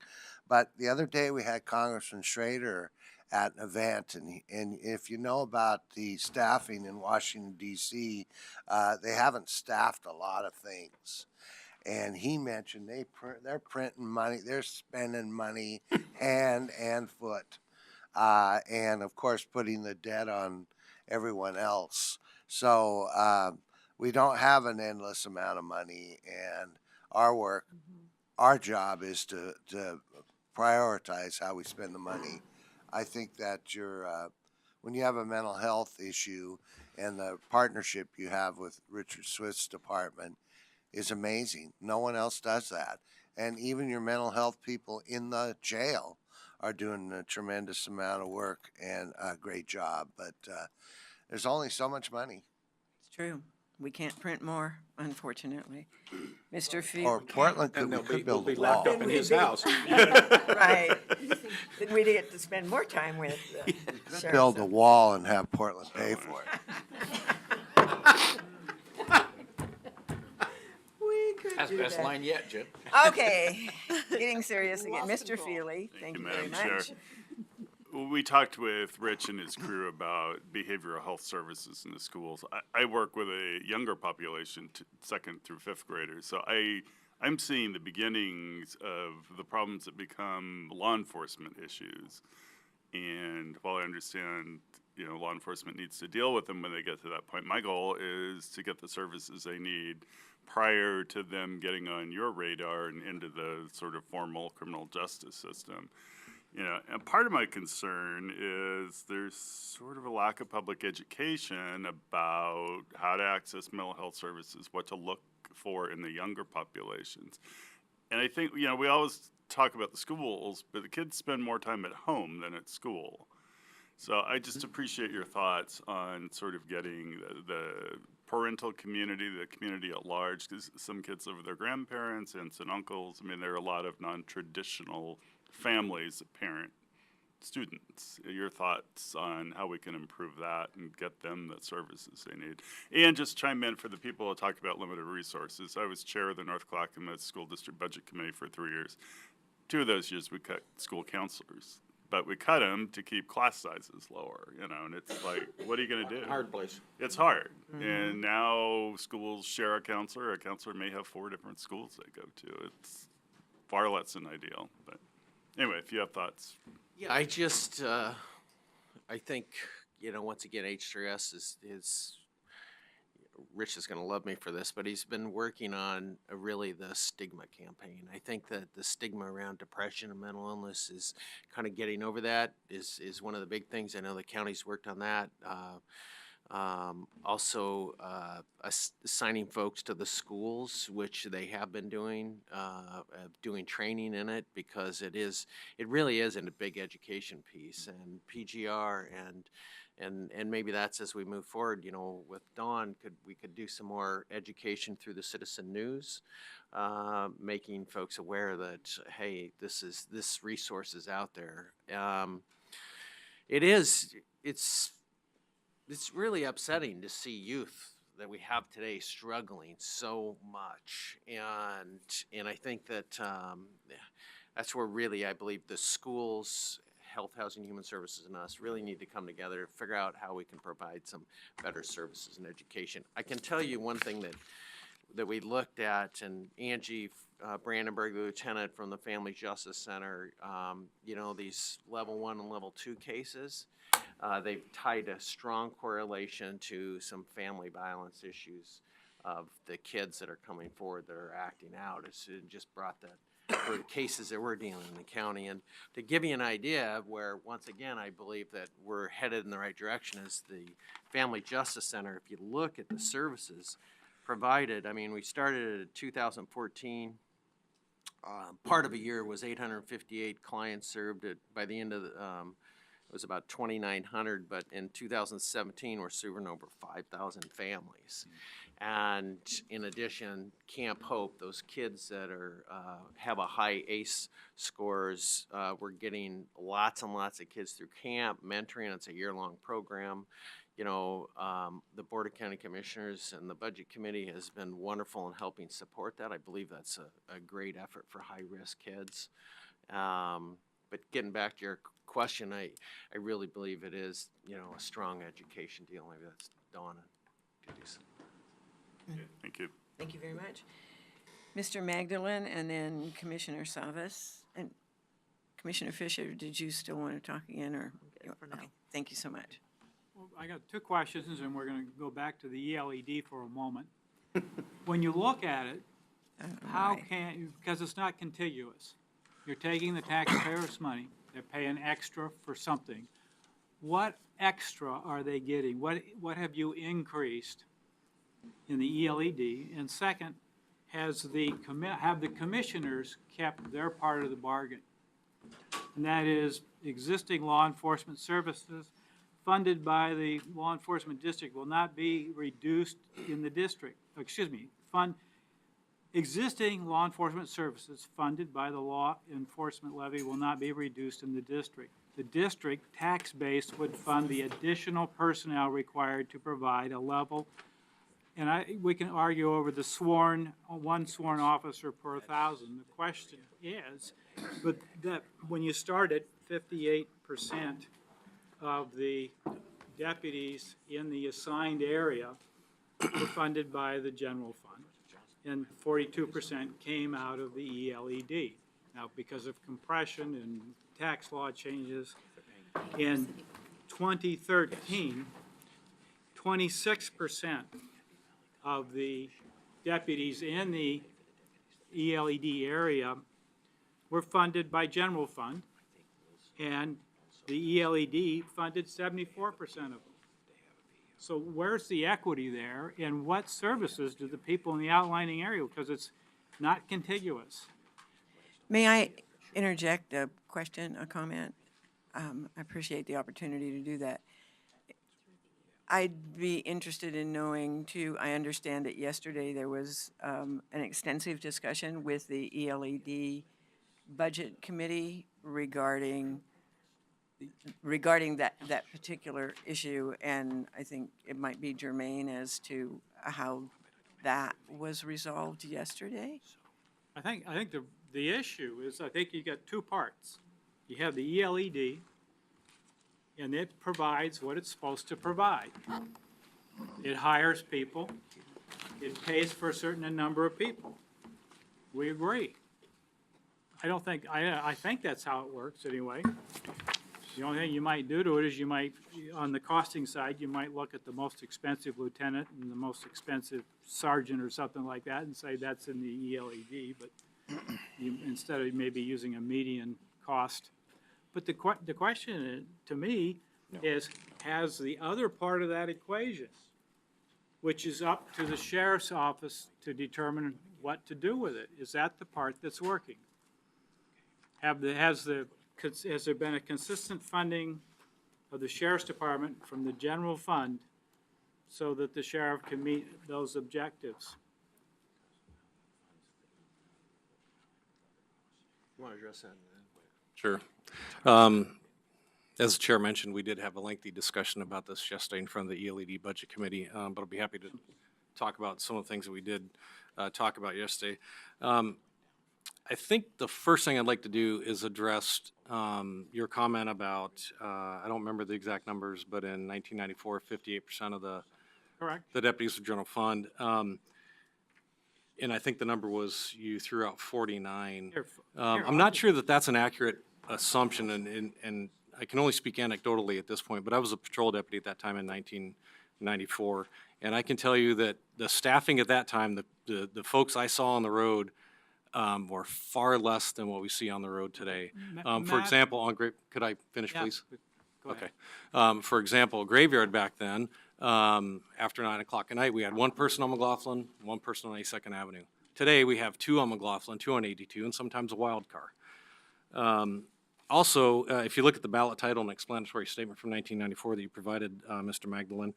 But the other day we had Congressman Schrader at an event, and if you know about the staffing in Washington, D.C., they haven't staffed a lot of things. And he mentioned they're printing money, they're spending money hand and foot, and of course putting the debt on everyone else. So we don't have an endless amount of money, and our work, our job is to prioritize how we spend the money. I think that when you have a mental health issue, and the partnership you have with Richard Swift's department is amazing. No one else does that. And even your mental health people in the jail are doing a tremendous amount of work and a great job. But there's only so much money. It's true. We can't print more, unfortunately. Mr. Or Field. Portland And could, we could build a be locked wall. up in his house. Right. Then we'd get to spend more time with the sheriff's Build a office. wall and have Portland pay for it. We could That's do best that. line yet, Jim. Okay, getting serious again. Mr. Feely, thank you very Madam Chair. much. We talked with Rich and his crew about behavioral health services in the schools. I work with a younger population, second through fifth graders, so I'm seeing the beginnings of the problems that become law enforcement issues. And while I understand, law enforcement needs to deal with them when they get to that point, my goal is to get the services they need prior to them getting on your radar and into the sort of formal criminal justice system. And part of my concern is there's sort of a lack of public education about how to access mental health services, what to look for in the younger populations. And I think, we always talk about the schools, but the kids spend more time at home than at school. So I just appreciate your thoughts on sort of getting the parental community, the community at large, because some kids live with their grandparents, aunts and uncles. I mean, there are a lot of non-traditional families that parent students. Your thoughts on how we can improve that and get them the services they need. And just chime in for the people that talk about limited resources. I was chair of the North Clackamas School District Budget Committee for 3 years. 2 of those years we cut school counselors. But we cut them to keep class sizes lower, and it's like, what are you going to do? Hard place. It's hard. And now schools share a counselor. A counselor may have 4 different schools they go to. It's far less than ideal. But anyway, if you have thoughts. Yeah, I just, I think, once again, H3S is Rich is going to love me for this, but he's been working on really the stigma campaign. I think that the stigma around depression and mental illness is kind of getting over that is one of the big things. I know the county's worked on that. Also, assigning folks to the schools, which they have been doing training in it, because it really is a big education piece, and PGR and maybe that's as we move forward, with Dawn, we could do some more education through the Citizen News, making folks aware that, hey, this resource is out there. It's really upsetting to see youth that we have today struggling so much, and I think that that's where really I believe the schools, Health, Housing, Human Services, and us really need to come together to figure out how we can provide some better services and education. I can tell you one thing that we looked at, and Angie Brandenburg, the lieutenant from the Family Justice Center, these level 1 and level 2 cases, they've tied a strong correlation to some family violence issues of the kids that are coming forward that are acting out. It just brought that for the cases that we're dealing in the county. And to give you an idea of where, once again, I believe that we're headed in the right direction is the Family Justice Center. If you look at the services provided, I mean, we started in 2014. Part of a year was 858 clients served. By the end of the, it was about 2,900, but in 2017, we're serving over 5,000 families. And in addition, Camp Hope, those kids that have a high ACE scores, we're getting lots and lots of kids through camp, mentoring. It's a year-long program. The Board of County Commissioners and the Budget Committee has been wonderful in helping support that. I believe that's a great effort for high-risk kids. But getting back to your question, I really believe it is, a strong education deal. Maybe that's Dawn to do so. Thank you. Thank you very much. Mr. Magdalene, and then Commissioner Savas. And Commissioner Fisher, did you still want to talk again, or? for now. Okay, thank you so much. Well, I got 2 questions, and we're going to go back to the ELED for a moment. When you look at it, how my. can you, because it's not contiguous, you're taking the taxpayers' money, they're paying extra for something. What extra are they getting? What have you increased in the ELED? And second, have the commissioners kept their part of the bargain? And that is existing law enforcement services funded by the law enforcement district will not be reduced in the district. Excuse me, existing law enforcement services funded by the law enforcement levy will not be reduced in the district. The district tax base would fund the additional personnel required to provide a level, and we can argue over the one sworn officer per 1,000. The question is, but that when you start at 58% of the deputies in the assigned area were funded by the general fund, and 42% came out of the ELED. Now, because of compression and tax law changes, in 2013, 26% of the deputies in the ELED area were funded by general fund, and the ELED funded 74% of them. So where's the equity there, and what services do the people in the outlining area, because it's not contiguous? May I interject a question, a comment? I appreciate the opportunity to do that. I'd be interested in knowing, too, I understand that yesterday there was an extensive discussion with the ELED Budget Committee regarding that particular issue, and I think it might be germane as to how that was resolved yesterday. I think the issue is, I think you got two parts. You have the ELED, and it provides what it's supposed to provide. It hires people. It pays for a certain number of people. We agree. I think that's how it works anyway. The only thing you might do to it is you might, on the costing side, you might look at the most expensive lieutenant and the most expensive sergeant or something like that and say that's in the ELED, but instead of maybe using a median cost. But the question to me is, has the other part of that equation, which is up to the sheriff's office to determine what to do with it, is that the part that's working? Has there been a consistent funding of the sheriff's department from the general fund so that the sheriff can meet those objectives? You want to address that? Sure. As the chair mentioned, we did have a lengthy discussion about this yesterday in front of the ELED Budget Committee, but I'll be happy to talk about some of the things that we did talk about yesterday. I think the first thing I'd like to do is address your comment about, I don't remember the exact numbers, but in 1994, 58% of the deputies were general fund. And I think the number was, you threw out 49. I'm not sure that that's an accurate assumption, and I can only speak anecdotally at this point, but I was a patrol deputy at that time in 1994, and I can tell you that the staffing at that time, the folks I saw on the road were far less than what we see on the road today. For example, could I finish, please? Go ahead. Okay. For example, graveyard back then, after 9 o'clock at night, we had one person on McLaughlin, one person on 82nd Avenue. Today, we have two on McLaughlin, two on 82, and sometimes a wild car. Also, if you look at the ballot title and explanatory statement from 1994 that you provided, Mr. Magdalene,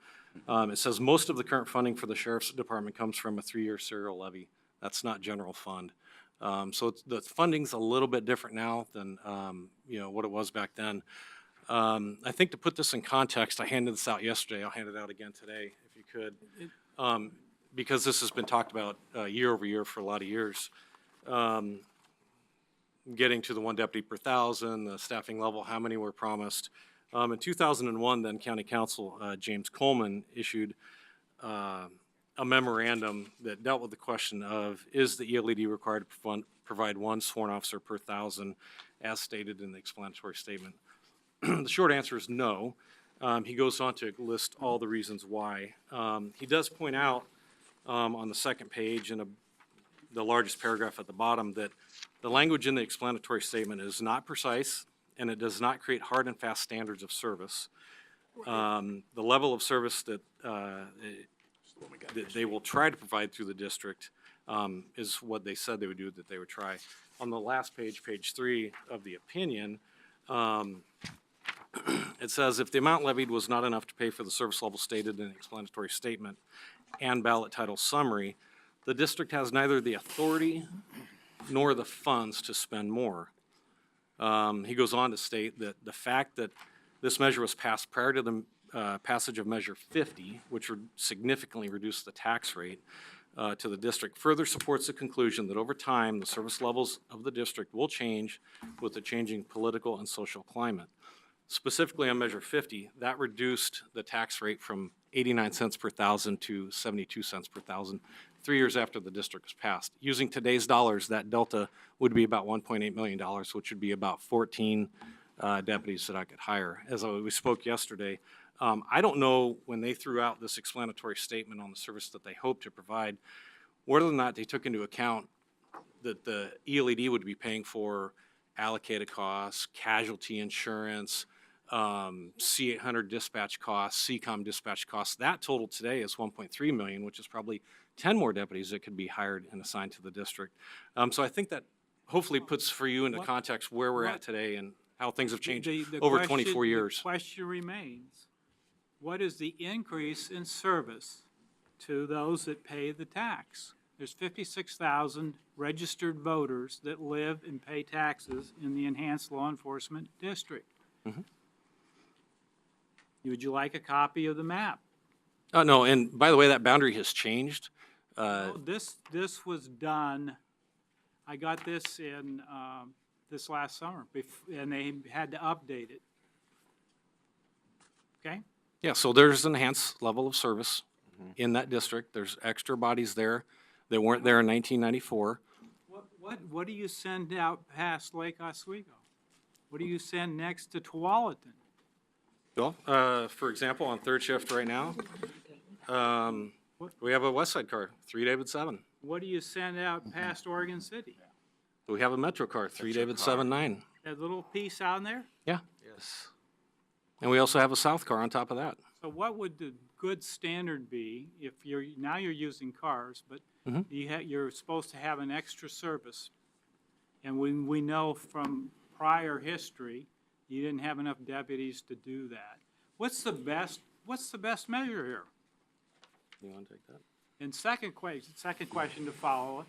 it says most of the current funding for the Sheriff's Department comes from a 3-year serial levy. That's not general fund. So the funding's a little bit different now than what it was back then. I think to put this in context, I handed this out yesterday. I'll hand it out again today, if you could, because this has been talked about year over year for a lot of years. Getting to the one deputy per 1,000, the staffing level, how many were promised. In 2001, then County Counsel James Coleman issued a memorandum that dealt with the question of, is the ELED required to provide one sworn officer per 1,000, as stated in the explanatory statement? The short answer is no. He goes on to list all the reasons why. He does point out on the second page in the largest paragraph at the bottom that the language in the explanatory statement is not precise, and it does not create hard and fast standards of service. The level of service that they will try to provide through the district is what they said they would do, that they would try. On the last page, page 3 of the opinion, It says, if the amount levied was not enough to pay for the service level stated in the explanatory statement and ballot title summary, the district has neither the authority nor the funds to spend more. He goes on to state that the fact that this measure was passed prior to the passage of Measure 50, which would significantly reduce the tax rate to the district, further supports the conclusion that over time, the service levels of the district will change with the changing political and social climate. Specifically on Measure 50, that reduced the tax rate from 89 cents per thousand to 72 cents per thousand 3 years after the district was passed. Using today's dollars, that delta would be about $1.8 million, which would be about 14 deputies that I could hire. As we spoke yesterday, I don't know when they threw out this explanatory statement on the service that they hope to provide, whether or not they took into account that the ELED would be paying for allocated costs, casualty insurance, C-800 dispatch costs, CCOM dispatch costs. That total today is 1.3 million, which is probably 10 more deputies that could be hired and assigned to the district. So I think that hopefully puts for you into context where we're at today and how things have changed over 24 years. The question remains, what is the increase in service to those that pay the tax? There's 56,000 registered voters that live and pay taxes in the enhanced law enforcement district. Would you like a copy of the map? No, and by the way, that boundary has changed. No, this was done, I got this in this last summer, and they had to update it. Okay? Yeah, so there's an enhanced level of service in that district. There's extra bodies there that weren't there in 1994. What do you send out past Lake Oswego? What do you send next to Tualatin? Well, for example, on third shift right now, we have a West Side car, 3 David 7. What do you send out past Oregon City? We have a Metro car, 3 David 7-9. That little piece out there? Yeah. Yes. And we also have a South car on top of that. So what would the good standard be if now you're using cars, but you're supposed to have an extra service? And we know from prior history, you didn't have enough deputies to do that. What's the best measure here? You want to take that? And second question to follow,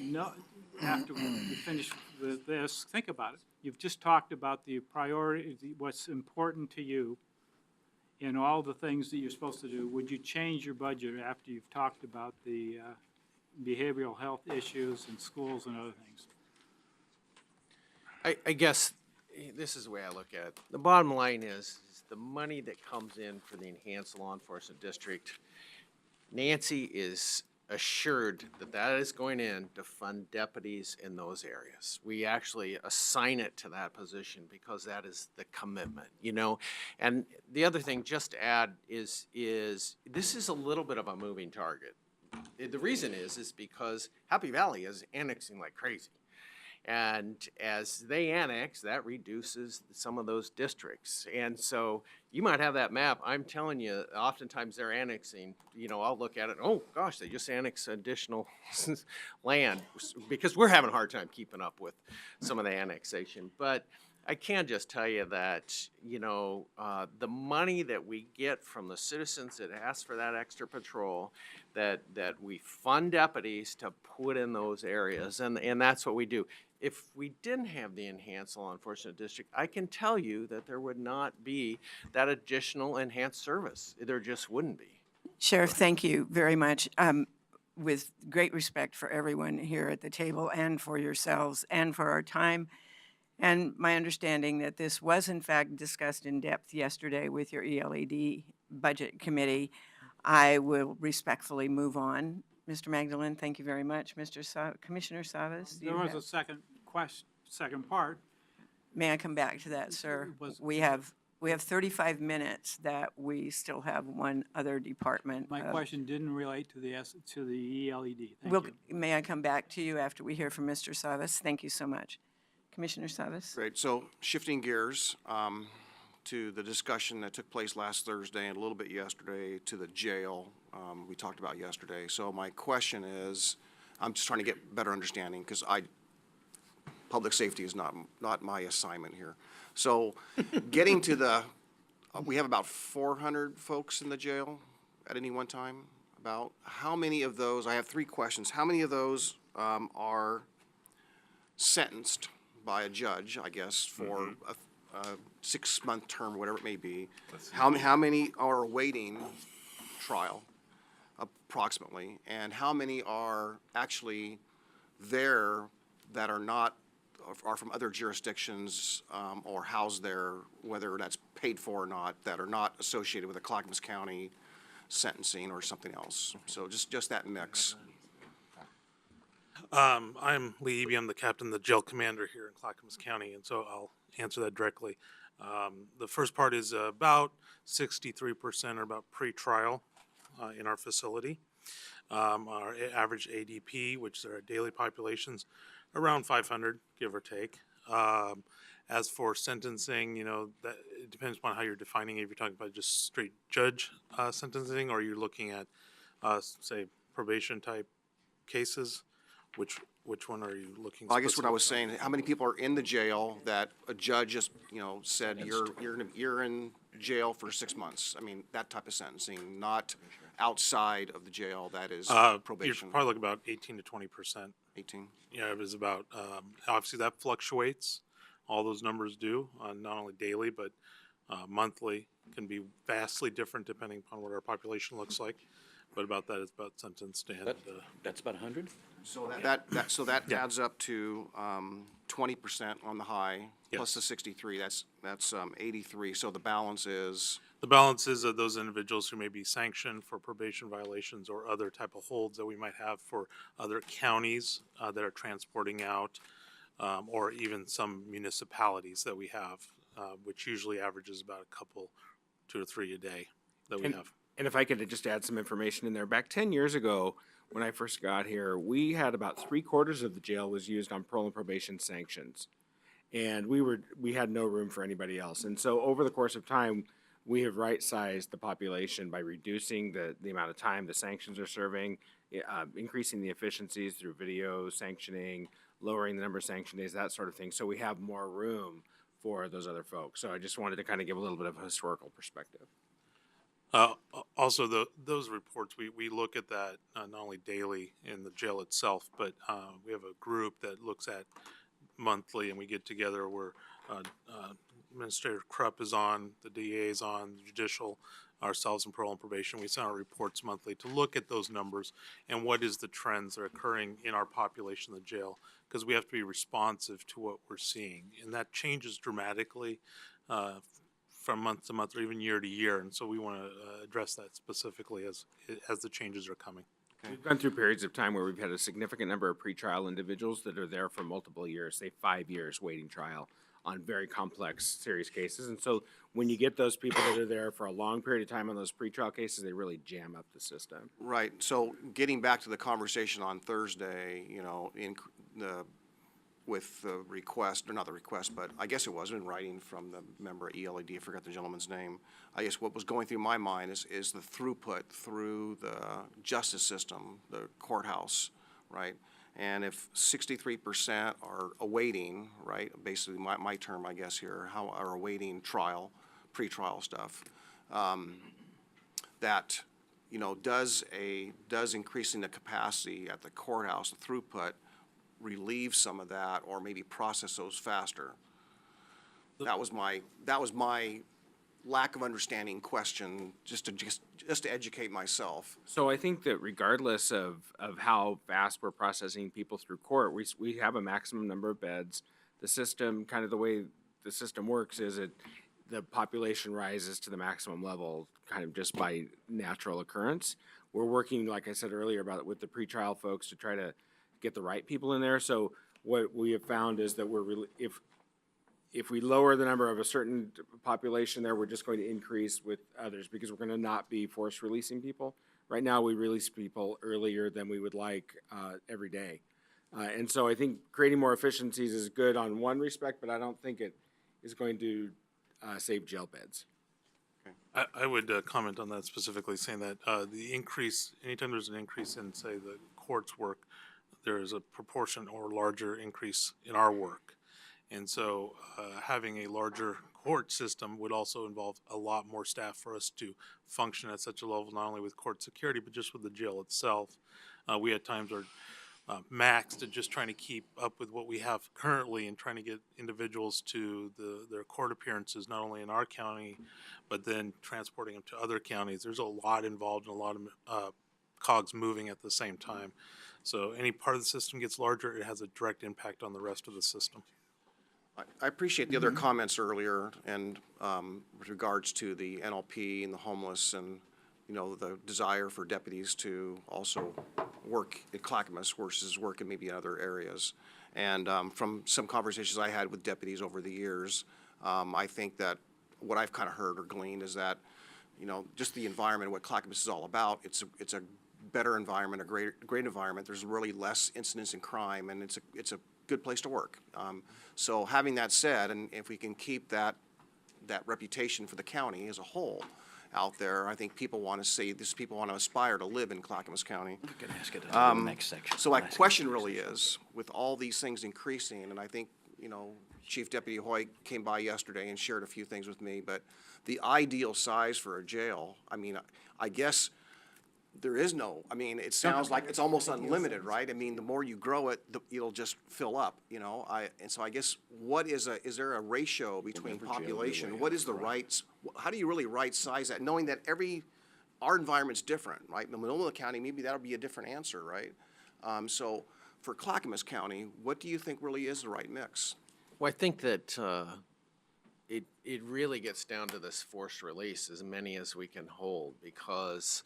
no, after we finish with this, think about it. You've just talked about the priority, what's important to you in all the things that you're supposed to do. Would you change your budget after you've talked about the behavioral health issues in schools and other things? I guess this is the way I look at it. The bottom line is the money that comes in for the enhanced law enforcement district, Nancy is assured that that is going in to fund deputies in those areas. We actually assign it to that position because that is the commitment, you know? And the other thing, just to add, is this is a little bit of a moving target. The reason is because Happy Valley is annexing like crazy. And as they annex, that reduces some of those districts. And so you might have that map. I'm telling you, oftentimes they're annexing, you know, I'll look at it, oh gosh, they just annexed additional land because we're having a hard time keeping up with some of the annexation. But I can just tell you that, you know, the money that we get from the citizens that ask for that extra patrol, that we fund deputies to put in those areas, and that's what we do. If we didn't have the enhanced law enforcement district, I can tell you that there would not be that additional enhanced service. There just wouldn't be. Sheriff, thank you very much. With great respect for everyone here at the table and for yourselves and for our time. And my understanding that this was in fact discussed in depth yesterday with your ELED budget committee, I will respectfully move on. Mr. Magdalene, thank you very much. Commissioner Savas? There was a second part. May I come back to that, sir? We have 35 minutes that we still have one other department. My question didn't relate to the ELED. Thank you. May I come back to you after we hear from Mr. Savas? Thank you so much. Commissioner Savas? Great. So shifting gears to the discussion that took place last Thursday and a little bit yesterday to the jail we talked about yesterday. So my question is, I'm just trying to get better understanding because public safety is not my assignment here. So getting to the we have about 400 folks in the jail at any one time. About how many of those, I have three questions. How many of those are sentenced by a judge, I guess, for a 6-month term, whatever it may be? How many are awaiting trial, approximately? And how many are actually there that are not, are from other jurisdictions or housed there, whether that's paid for or not, that are not associated with the Clackamas County sentencing or something else? So just that mix. I'm Lee Eby. I'm the captain, the jail commander here in Clackamas County, and so I'll answer that directly. The first part is about 63% are about pre-trial in our facility. Our average ADP, which are our daily populations, around 500, give or take. As for sentencing, you know, that it depends upon how you're defining it. If you're talking about just straight judge sentencing, or you're looking at, say, probation type cases. Which one are you looking? Well, I guess what I was specifically? saying, how many people are in the jail that a judge just, you know, said you're in jail for 6 months? I mean, that type of sentencing, not outside of the jail, that is You're probation. probably looking about 18 to 20%. 18. Yeah, it was about, obviously that fluctuates. All those numbers do, not only daily, but monthly can be vastly different depending upon what our population looks like. But about that is about sentenced and, That's about 100? So that Yeah. adds up to 20% on the high, plus Yes. the 63, that's 83. So the balance is, the balance is of those individuals who may be sanctioned for probation violations or other type of holds that we might have for other counties that are transporting out, or even some municipalities that we have, which usually averages about a couple, 2 to 3 a day that we have. And if I could just add some information in there, back 10 years ago, when I first got here, we had about 3/4 of the jail was used on parole and probation sanctions. And we had no room for anybody else. And so over the course of time, we have right-sized the population by reducing the amount of time the sanctions are serving, increasing the efficiencies through video sanctioning, lowering the number of sanction days, that sort of thing. So we have more room for those other folks. So I just wanted to kind of give a little bit of a historical perspective. Also, those reports, we look at that not only daily in the jail itself, but we have a group that looks at monthly, and we get together where Administrator Krupp is on, the DA is on, the judicial, ourselves and parole and probation. We send out reports monthly to look at those numbers and what is the trends that are occurring in our population in the jail, because we have to be responsive to what we're seeing. And that changes dramatically from month to month or even year to year. And so we want to address that specifically as the changes are coming. We've gone through periods of time where we've had a significant number of pretrial individuals that are there for multiple years, say 5 years waiting trial on very complex, serious cases. And so when you get those people that are there for a long period of time on those pretrial cases, they really jam up the system. right, so getting back to the conversation on Thursday, you know, with the request, or not the request, but I guess it was in writing from the member at ELED, I forgot the gentleman's name. I guess what was going through my mind is the throughput through the justice system, the courthouse, right? And if 63% are awaiting, right, basically my term, I guess here, how are awaiting trial, pretrial stuff, that, you know, does increasing the capacity at the courthouse, the throughput, relieve some of that, or maybe process those faster? That was my lack of understanding question, just to educate myself. So I think that regardless of how fast we're processing people through court, we have a maximum number of beds. The system, kind of the way the system works is the population rises to the maximum level kind of just by natural occurrence. We're working, like I said earlier, with the pretrial folks to try to get the right people in there. So what we have found is that if we lower the number of a certain population there, we're just going to increase with others because we're going to not be force releasing people. Right now, we release people earlier than we would like every day. And so I think creating more efficiencies is good on one respect, but I don't think it is going to save jail beds. I would comment on that specifically, saying that the increase, anytime there's an increase in, say, the court's work, there is a proportion or larger increase in our work. And so having a larger court system would also involve a lot more staff for us to function at such a level, not only with court security, but just with the jail itself. We at times are maxed at just trying to keep up with what we have currently and trying to get individuals to their court appearances, not only in our county, but then transporting them to other counties. There's a lot involved and a lot of cogs moving at the same time. So any part of the system gets larger, it has a direct impact on the rest of the system. I appreciate the other comments earlier and with regards to the NLP and the homeless and, you know, the desire for deputies to also work at Clackamas versus work in maybe other areas. And from some conversations I had with deputies over the years, I think that what I've kind of heard or gleaned is that, you know, just the environment, what Clackamas is all about, it's a better environment, a great environment. There's really less incidents in crime, and it's a good place to work. So having that said, and if we can keep that reputation for the county as a whole out there, I think people want to see this. People want to aspire to live in Clackamas County. You can ask it in the next section. So my question really is, with all these things increasing, and I think, you know, Chief Deputy Hoyt came by yesterday and shared a few things with me, but the ideal size for a jail, I mean, I guess there is no, I mean, it sounds like it's almost unlimited, right? I mean, the more you grow it, it'll just fill up, you know? And so I guess is there a ratio between population? What is the right, how do you really right size that, knowing that our environment's different, right? In Multnomah County, maybe that'll be a different answer, right? So for Clackamas County, what do you think really is the right mix? Well, I think that it really gets down to this forced release, as many as we can hold, because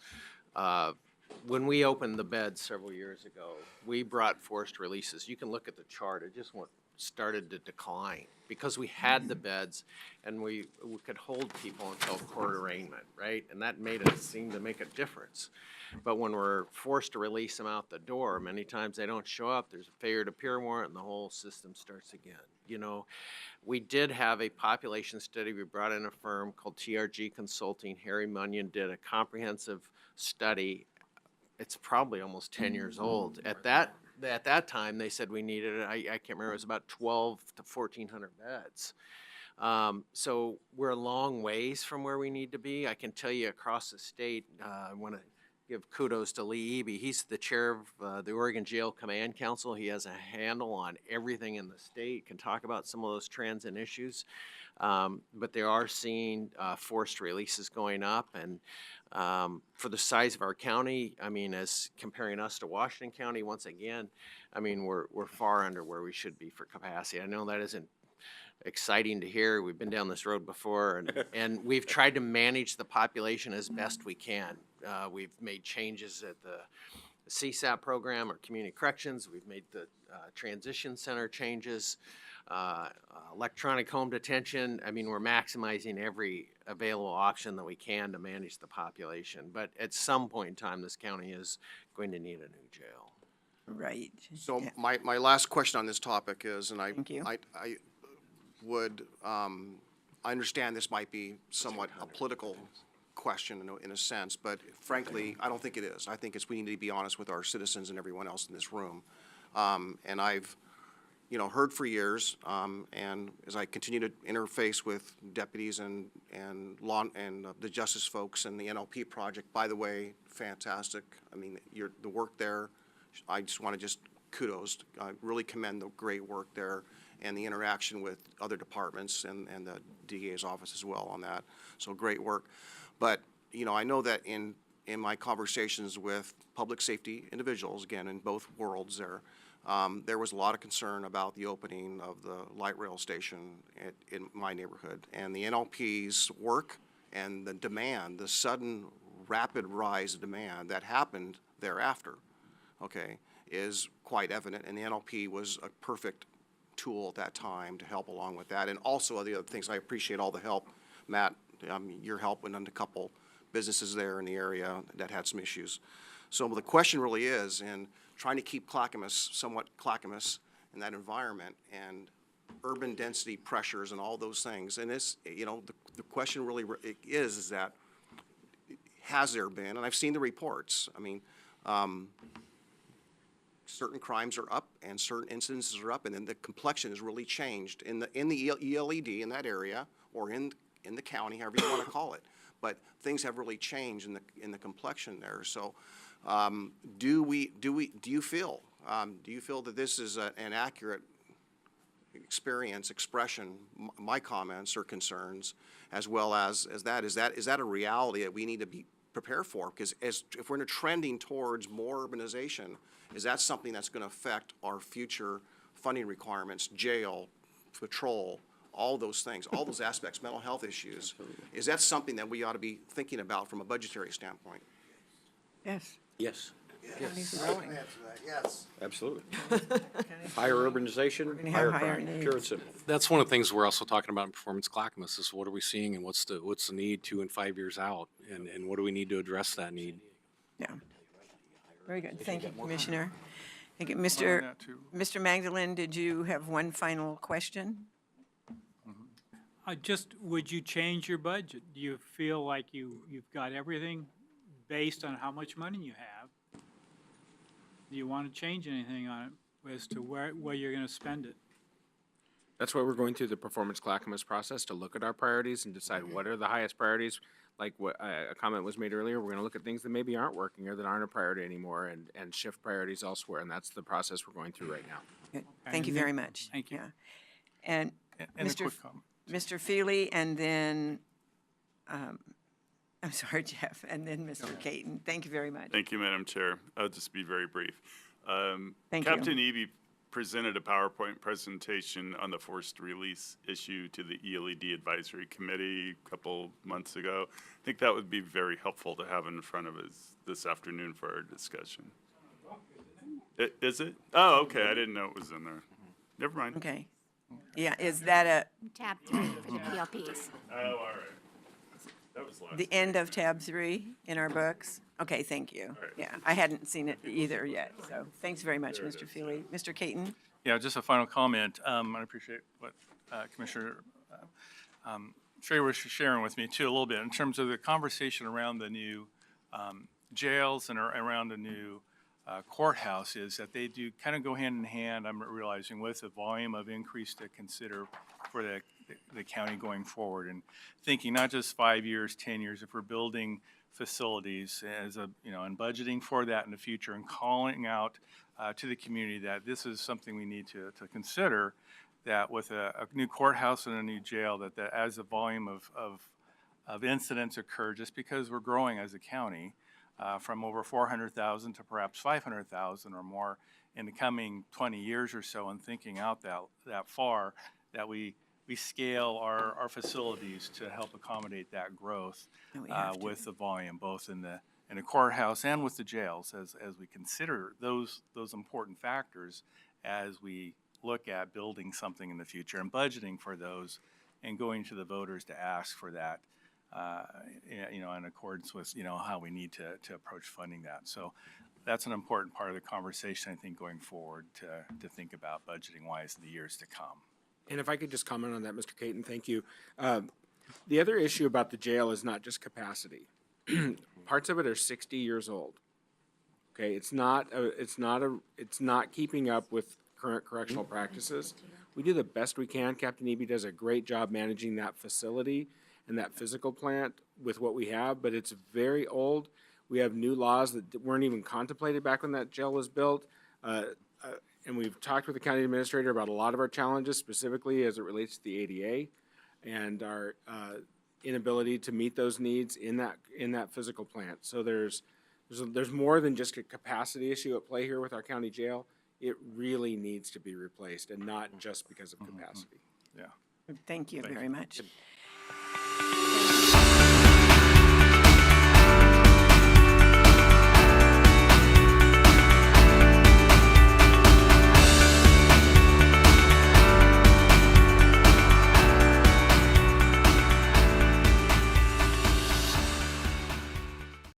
when we opened the bed several years ago, we brought forced releases. You can look at the chart. It just started to decline because we had the beds and we could hold people until court arraignment, right? And that made it seem to make a difference. But when we're forced to release them out the door, many times they don't show up. There's a failure to appear warrant and the whole system starts again. You know, we did have a population study. We brought in a firm called TRG Consulting. Harry Munyon did a comprehensive study. It's probably almost 10 years old. At that time, they said we needed, I can't remember, it was about 12 to 1,400 beds. So we're a long ways from where we need to be. I can tell you across the state, I want to give kudos to Lee Eby. He's the chair of the Oregon Jail Command Council. He has a handle on everything in the state, can talk about some of those trends and issues. But they are seeing forced releases going up. And for the size of our county, I mean, as comparing us to Washington County, once again, I mean, we're far under where we should be for capacity. I know that isn't exciting to hear. We've been down this road before, and we've tried to manage the population as best we can. We've made changes at the CSAP program or community corrections. We've made the transition center changes, electronic home detention. I mean, we're maximizing every available option that we can to manage the population. But at some point in time, this county is going to need a new jail. Right. So Yeah. my last question on this topic is, and Thank you. I would, I understand this might be somewhat a political question in a sense, but frankly, I don't think it is. I think we need to be honest with our citizens and everyone else in this room. And I've, you know, heard for years, and as I continue to interface with deputies and law and the justice folks and the NLP project, by the way, fantastic. I mean, the work there, I just want to kudos. I really commend the great work there and the interaction with other departments and the DA's office as well on that. So great work. But, you know, I know that in my conversations with public safety individuals, again, in both worlds there was a lot of concern about the opening of the light rail station in my neighborhood. And the NLP's work and the demand, the sudden rapid rise of demand that happened thereafter, okay, is quite evident. And the NLP was a perfect tool at that time to help along with that. And also the other things, I appreciate all the help, Matt, your help went on a couple businesses there in the area that had some issues. So the question really is, in trying to keep Clackamas somewhat Clackamas in that environment and urban density pressures and all those things, and this, you know, the question really is that has there been, and I've seen the reports, I mean, certain crimes are up and certain incidences are up, and then the complexion has really changed in the ELED in that area, or in the county, however you want to call it. But things have really changed in the complexion there. So, do you feel that this is an accurate expression, my comments or concerns, as well as that? Is that a reality that we need to be prepared for? Because if we're trending towards more urbanization, is that something that's going to affect our future funding requirements, jail, patrol, all those things, all those aspects, mental health issues? Is that something that we ought to be thinking about from a budgetary standpoint? Yes. Yes, County's growing. Yes. absolutely. Higher urbanization, gonna higher have higher crime, needs. pure and simple. That's one of the things we're also talking about in Performance Clackamas is what are we seeing and what's the need 2 and 5 years out? And what do we need to address that need? Yeah. Very good. Thank you, Commissioner. Thank you. On that too. Mr. Magdalene, did you have one final question? Would you change your budget? Do you feel like you've got everything based on how much money you have? Do you want to change anything on it as to where you're going to spend it? That's why we're going through the performance Clackamas process, to look at our priorities and decide what are the highest priorities. Like what a comment was made earlier, we're going to look at things that maybe aren't working or that aren't a priority anymore, and shift priorities elsewhere. And that's the process we're going through right now. Good. Thank you And then- very much. Thank you. Yeah. And And a Mr. quick comment. Mr. Feely, and then, I'm sorry, Jeff, and then Mr. Caton. Thank you very much. Thank you, Madam Chair. I'll just be very brief. Thank you. Captain Eby presented a PowerPoint presentation on the forced release issue to the ELED Advisory Committee a couple months ago. I think that would be very helpful to have in front of us this afternoon for our discussion. Is it? Oh, okay, I didn't know it was in there. Never mind. Okay. Yeah, is that Tab 3 for the PLPs. Oh, all right. That was last. the end of tab 3 in our books? Okay, thank you. Yeah, I hadn't seen it either yet, so thanks very much, Mr. Feely. Mr. Caton? Yeah, just a final comment. I appreciate what Commissioner Trey was sharing with me too a little bit in terms of the conversation around the new jails and around the new courthouse, is that they do kind of go hand in hand, I'm realizing, with the volume of increase to consider for the county going forward, and thinking not just 5 years, 10 years, if we're building facilities as and budgeting for that in the future, and calling out to the community that this is something we need to consider, that with a new courthouse and a new jail, that as the volume of incidents occur, just because we're growing as a county, from over 400,000 to perhaps 500,000 or more in the coming 20 years or so, and thinking out that far, that we scale our facilities to help accommodate that growth with the volume, both in the courthouse and with the jails, as we consider those important factors as we look at building something in the future and budgeting for those and going to the voters to ask for that. In accordance with, how we need to approach funding that. So that's an important part of the conversation, I think, going forward to think about budgeting wise in the years to come. And if I could just comment on that, Mr. Caton, thank you. The other issue about the jail is not just capacity. Parts of it are 60 years old. Okay, it's not keeping up with current correctional practices. We do the best we can. Captain Eby does a great job managing that facility and that physical plant with what we have, but it's very old. We have new laws that weren't even contemplated back when that jail was built. And we've talked with the county administrator about a lot of our challenges, specifically as it relates to the ADA and our inability to meet those needs in that physical plant. So there's more than just a capacity issue at play here with our county jail. It really needs to be replaced, and not just because of capacity. Yeah. Thank you very much.